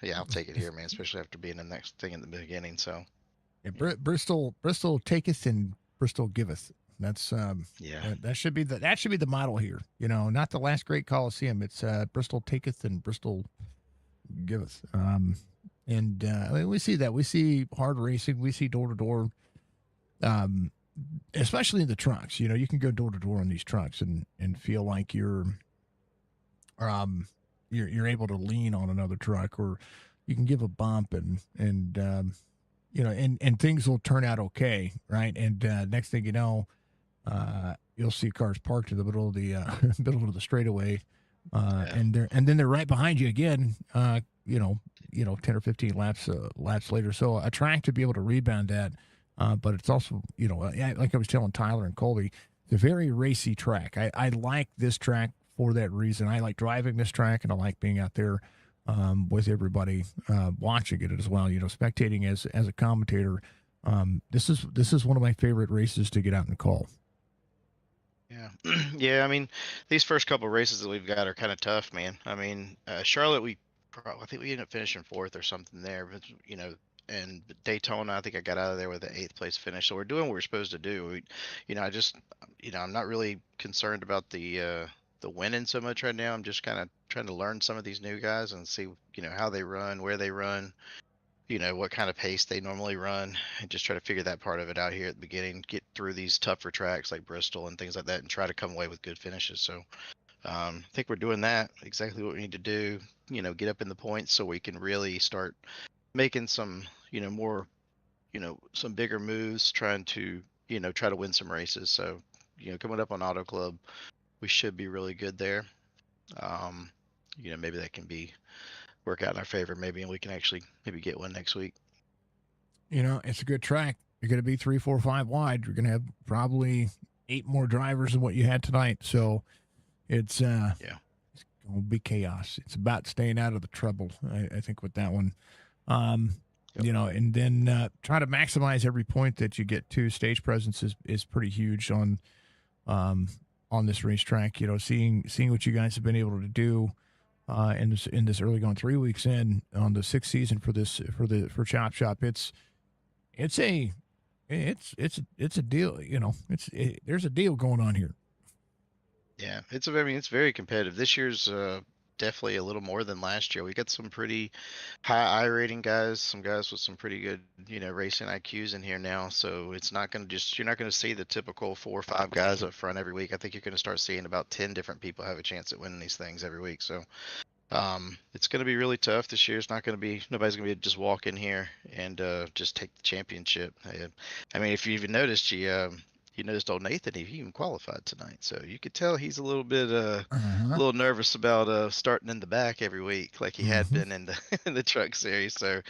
yeah, I'll take it here, man. Especially after being the next thing in the beginning. So Yeah, Bristol taketh and Bristol giveth. That's yeah, that should be the model here. Not the last great Coliseum. It's Bristol taketh and Bristol giveth. And I mean, we see that. We see hard racing. We see door to door. Especially in the trucks. You can go door to door on these trucks and feel like you're able to lean on another truck, or you can give a bump and things will turn out okay, right? And next thing you know, you'll see cars parked in the middle of the middle of the straightaway, Yeah. and then they're right behind you again. 10 or 15 laps later. So a track to be able to rebound that, but it's also like I was telling Tyler and Colby, it's a very racy track. I like this track for that reason. I like driving this track, and I like being out there with everybody watching it as well. Spectating as a commentator. This is one of my favorite races to get out and call. Yeah, yeah. I mean, these first couple races that we've got are kind of tough, man. I mean, Charlotte, I think we ended up finishing fourth or something there, but and Daytona, I think I got out of there with an 8th place finish. So we're doing what we're supposed to do. I'm not really concerned about the winning so much right now. I'm just kind of trying to learn some of these new guys and see, how they run, where they run, what kind of pace they normally run, and just try to figure that part of it out here at the beginning, get through these tougher tracks like Bristol and things like that, and try to come away with good finishes. So I think we're doing that exactly what we need to do, get up in the points so we can really start making some, more, some bigger moves, trying to, try to win some races. So, coming up on Auto Club, we should be really good there. Maybe that can work out in our favor, maybe, and we can actually maybe get one next week. It's a good track. You're going to be 3, 4, 5 wide. You're going to have probably 8 more drivers than what you had tonight. So it's going to be chaos. It's about staying out of the trouble, I think, with that one. And then try to maximize every point that you get to. Stage presence is pretty huge on this racetrack. Seeing what you guys have been able to do in this early going 3 weeks in on the 6th season for Chop Shop. It's a deal. There's a deal going on here. Yeah, it's very competitive. This year's definitely a little more than last year. We got some pretty high I rating guys, some guys with some pretty good, racing IQs in here now. So it's not going to you're not going to see the typical 4 or 5 guys up front every week. I think you're going to start seeing about 10 different people have a chance at winning these things every week. So it's going to be really tough this year. It's not going to be, nobody's going to be just walk in here and just take the championship. I mean, if you even noticed, you noticed old Nathan, he even qualified tonight. So you could tell he's a little bit, a little nervous about starting in the back every week, like he had been in the in the Truck Series. So,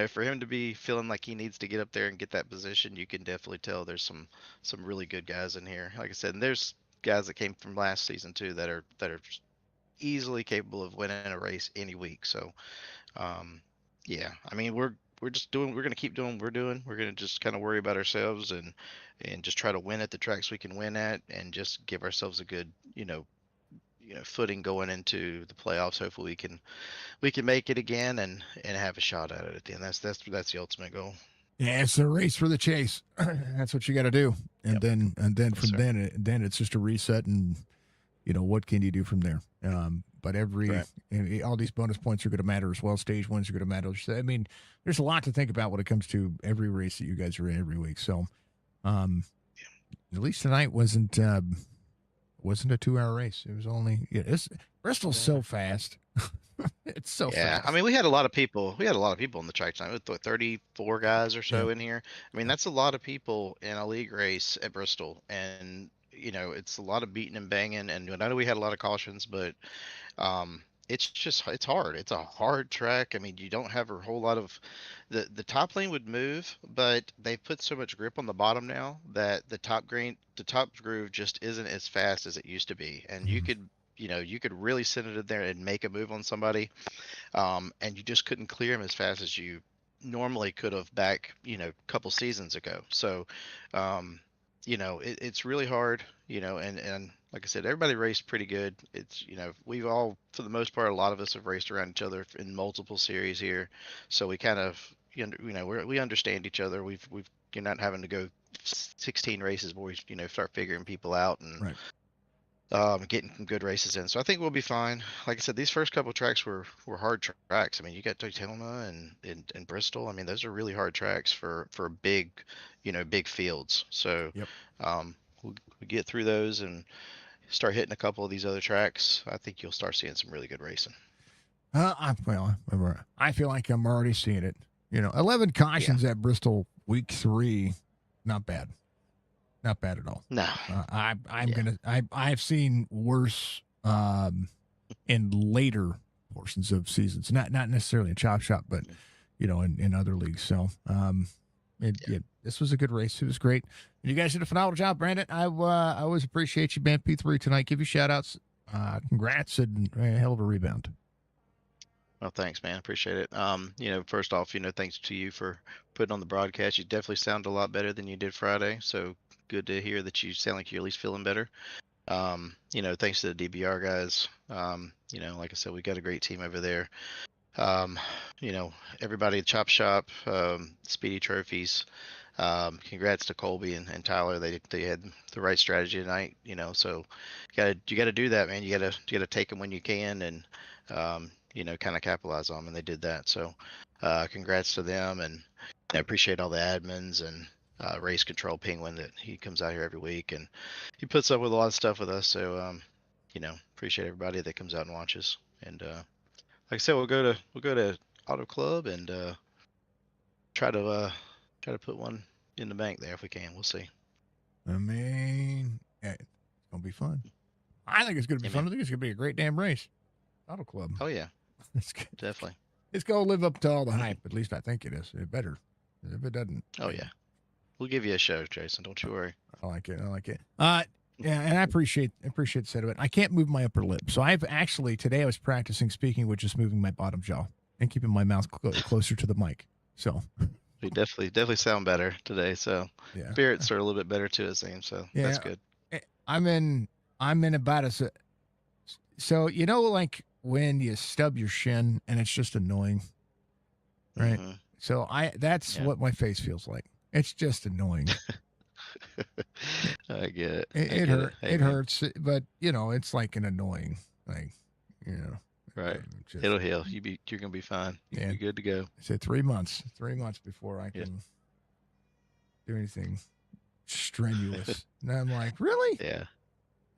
for him to be feeling like he needs to get up there and get that position, you can definitely tell there's some really good guys in here. Like I said, and there's guys that came from last season too that are easily capable of winning a race any week. So, yeah, I mean, we're going to keep doing what we're doing. We're going to just kind of worry about ourselves and just try to win at the tracks we can win at, and just give ourselves a good, footing going into the playoffs. Hopefully we can make it again and have a shot at it at the end. That's the ultimate goal. Yeah, it's a race for the chase. That's what you got to do. And then Yes, then it's just a reset, and what can you do from there? But all these bonus points are going to matter as well. Stage wins are going to matter. I mean, there's a lot to think about when it comes to every race that you guys are in every week. So, at least tonight wasn't a 2-hour race. It was only Bristol's so fast. It's so fast. I mean, we had a lot of people. We had a lot of people in the track tonight. With 34 guys or so in here. I mean, that's a lot of people in a league race at Bristol, and it's a lot of beating and banging. And I know we had a lot of cautions, but it's hard. It's a hard track. I mean, you don't have a whole lot of the top lane would move, but they've put so much grip on the bottom now that the top groove just isn't as fast as it used to be. And you could really send it in there and make a move on somebody, and you just couldn't clear them as fast as you normally could have back, a couple seasons ago. So, it's really hard, and like I said, everybody raced pretty good. It's, we've all, for the most part, a lot of us have raced around each other in multiple series here. So we kind of, we understand each other. You're not having to go 16 races where we, start figuring people out and Right. getting some good races in. So I think we'll be fine. Like I said, these first couple tracks were hard tracks. I mean, you got Daytona and Bristol. I mean, those are really hard tracks for big, big fields. So Yep. we'll get through those and start hitting a couple of these other tracks. I think you'll start seeing some really good racing. I feel like I'm already seeing it. 11 cautions at Bristol week 3, not bad. Not bad at all. No. I've seen worse in later portions of seasons, not necessarily in Chop Shop, but in other leagues. So this was a good race. It was great. You guys did a phenomenal job, Brandon. I always appreciate you, man. P3 tonight. Give you shout outs. Congrats and a hell of a rebound. Well, thanks, man. Appreciate it. First off, thanks to you for putting on the broadcast. You definitely sound a lot better than you did Friday. So good to hear that you sound like you're at least feeling better. Thanks to the DBR guys. Like I said, we got a great team over there. Everybody at Chop Shop, Speedy Trophies. Congrats to Colby and Tyler. They had the right strategy tonight. So you gotta do that, man. You gotta take them when you can and kind of capitalize on them, and they did that. So congrats to them, and I appreciate all the admins and Race Control Penguin that he comes out here every week and he puts up with a lot of stuff with us. So appreciate everybody that comes out and watches. And like I said, we'll go to Auto Club and try to put one in the bank there if we can. We'll see. I mean, it's gonna be fun. I think it's gonna be fun. I think it's gonna be a great damn race. Auto Club. Oh yeah, it's definitely. It's gonna live up to all the hype. At least I think it is. It better. If it doesn't, oh yeah, we'll give you a show, Jason. Don't you worry. I like it. Yeah, and I appreciate the set of it. I can't move my upper lip, so I've actually today I was practicing speaking with just moving my bottom jaw and keeping my mouth closer to the mic. So we definitely sound better today. So yeah, spirits are a little bit better too, it seems. So yeah, that's good. I'm in about a so like when you stub your shin and it's just annoying, right? Mm-hmm. So that's what my face feels like. It's just annoying. I get it. It hurts, but it's like an annoying, like, right. It'll heal. You're gonna be fine. You'll be good to go. I said 3 months before I can do anything strenuous. And I'm like, really? Yeah.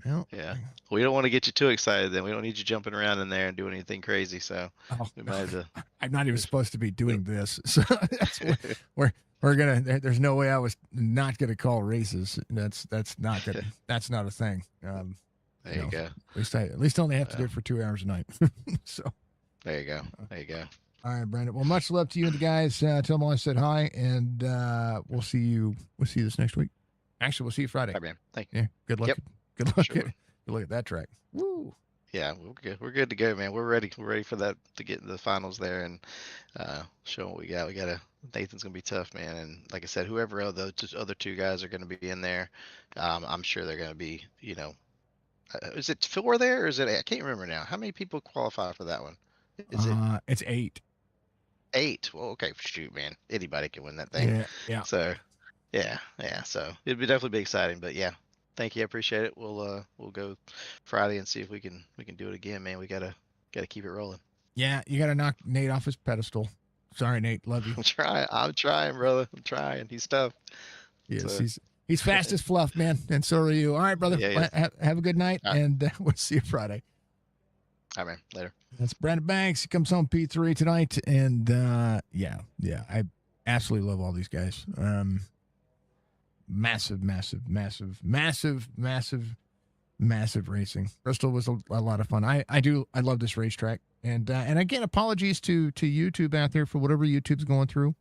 Well, yeah. We don't want to get you too excited. Then we don't need you jumping around in there and doing anything crazy. So we might have to... I'm not even supposed to be doing this. So that's we're gonna. There's no way I was not gonna call races. That's not good. That's not a thing. There you go. At least I only have to do it for 2 hours a night. So there you go. There you go. All right, Brandon. Well, much love to you and the guys. Tell them I said hi, and we'll see you. We'll see you this next week. Actually, we'll see you Friday. All right, man. Thank you. Yeah. Good luck. Yep. Good luck. Sure. Good look at that track. Woo. Yeah, we're good. We're good to go, man. We're ready. We're ready for that to get in the finals there and show what we got. Nathan's gonna be tough, man. And like I said, whoever those other two guys are gonna be in there, I'm sure they're gonna be. Is it 4 there, or is it? I can't remember now. How many people qualify for that one? Is it? It's 8. 8. Well, okay, shoot, man. Anybody can win that thing. Yeah. So, yeah. So it'd definitely be exciting. But yeah, thank you. I appreciate it. We'll go Friday and see if we can do it again, man. We gotta keep it rolling. Yeah, you gotta knock Nate off his pedestal. Sorry, Nate. Love you. I'm trying, brother. I'm trying. He's tough. Yes, So, he's fast as fluff, man, and so are you. All right, brother. Yeah. Have a good night, All right. and we'll see you Friday. All right, man. Later. That's Brandon Banks. He comes home P3 tonight, and yeah, I absolutely love all these guys. Massive racing. Bristol was a lot of fun. I love this racetrack, and again, apologies to YouTube out there for whatever YouTube's going through.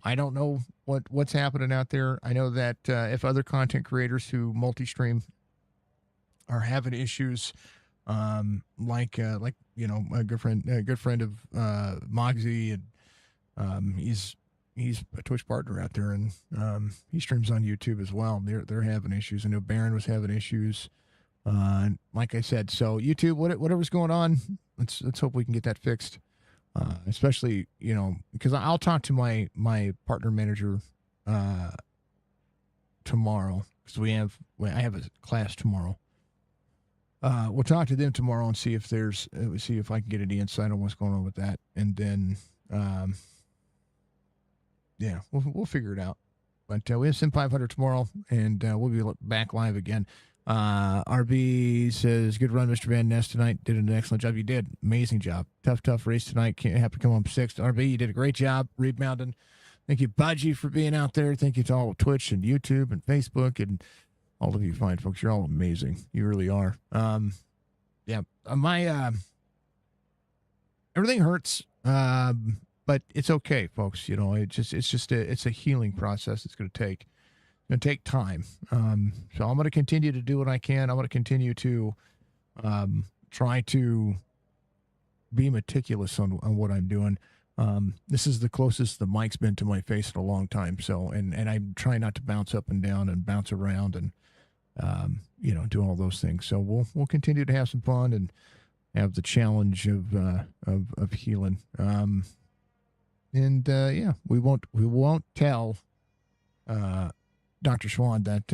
I don't know what's happening out there. I know that if other content creators who multi-stream are having issues, like a good friend of Mogsy, and he's he's a Twitch partner out there, and he streams on YouTube as well. They're having issues. I know Baron was having issues. Like I said, so YouTube, whatever's going on, let's hope we can get that fixed. Especially, because I'll talk to my partner manager tomorrow, because I have a class tomorrow. We'll talk to them tomorrow and see if I can get any insight on what's going on with that, and then we'll figure it out. But we have Sim 500 tomorrow, and we'll be back live again. RB says, good run, Mr. Van Ness tonight. Did an excellent job. You did. Amazing job. Tough race tonight. Can't have to come home sixth. RB, you did a great job rebounding. Thank you, Budgie, for being out there. Thank you to all of Twitch and YouTube and Facebook and all of you fine folks. You're all amazing. You really are. Everything hurts, but it's okay, folks. It's a healing process. It's going to take time. So I'm going to continue to do what I can. I'm going to continue to try to be meticulous on what I'm doing. This is the closest the mic's been to my face in a long time. So, and I'm trying not to bounce up and down and bounce around and, do all those things. So we'll continue to have some fun and have the challenge of healing. We won't tell, Dr. Schwan that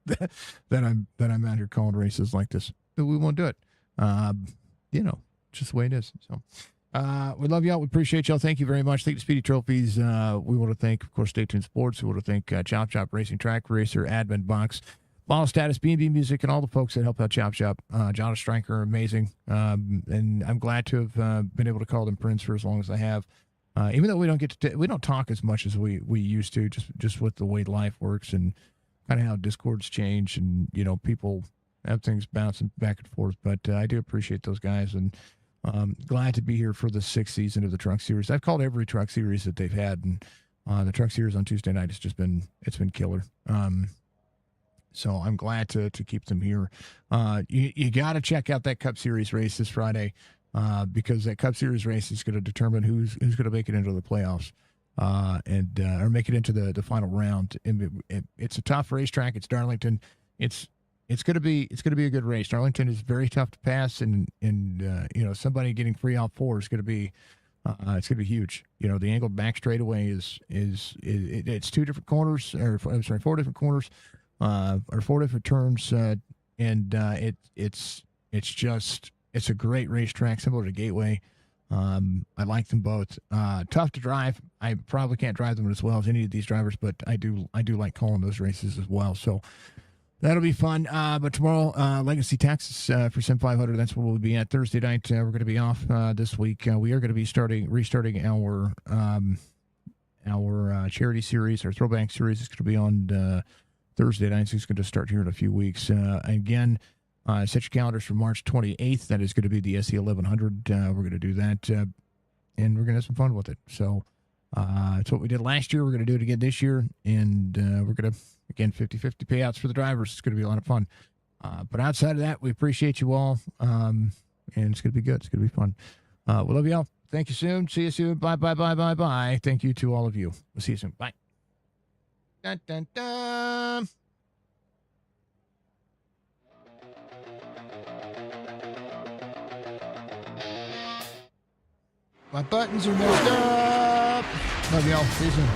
that I'm out here calling races like this. We won't do it. Just the way it is. So we love y'all. We appreciate y'all. Thank you very much. Thank you to Speedy Trophies. We want to thank, of course, Stay Tuned Sports. We want to thank Chop Shop Racing, Track Racer, Admin Box, Ball Status, B&B Music, and all the folks that help out Chop Shop. John Stryker, amazing. And I'm glad to have been able to call them friends for as long as I have. Even though we don't talk as much as we used to, just with the way life works and kind of how Discords change, and people have things bouncing back and forth. But I do appreciate those guys, and glad to be here for the 6th season of the Truck Series. I've called every Truck Series that they've had, and the Truck Series on Tuesday night has been killer. So I'm glad to keep them here. You got to check out that Cup Series race this Friday. Because that Cup Series race is going to determine who's going to make it into the playoffs, or make it into the final round. And it's a tough racetrack. It's Darlington. It's going to be a good race. Darlington is very tough to pass, and somebody getting free out four is going to be it's going to be huge. The angled back straightaway is two different corners, or I'm sorry, 4 different corners, or 4 different turns, and it's a great racetrack, similar to Gateway. I like them both. Tough to drive. I probably can't drive them as well as any of these drivers, but I do like calling those races as well. So that'll be fun. But tomorrow, Legacy, Texas, for Sim 500. That's where we'll be at. Thursday night, we're going to be off this week. We are going to be restarting our charity series, our Throwback series. It's going to be on Thursday night, so it's going to start here in a few weeks. Again. Set your calendars for March 28th. That is going to be the SE 1100. We're going to do that, and we're going to have some fun with it. So it's what we did last year. We're going to do it again this year, and we're going to, again, 50-50 payouts for the drivers. It's going to be a lot of fun. But outside of that, we appreciate you all, and it's going to be good. It's going to be fun. We love you all. Thank you soon. See you soon. Bye, bye, bye, bye, bye. Thank you to all of you. We'll see you soon. Bye. Dun, dun, dun. My buttons are messed up. Love y'all. See you soon.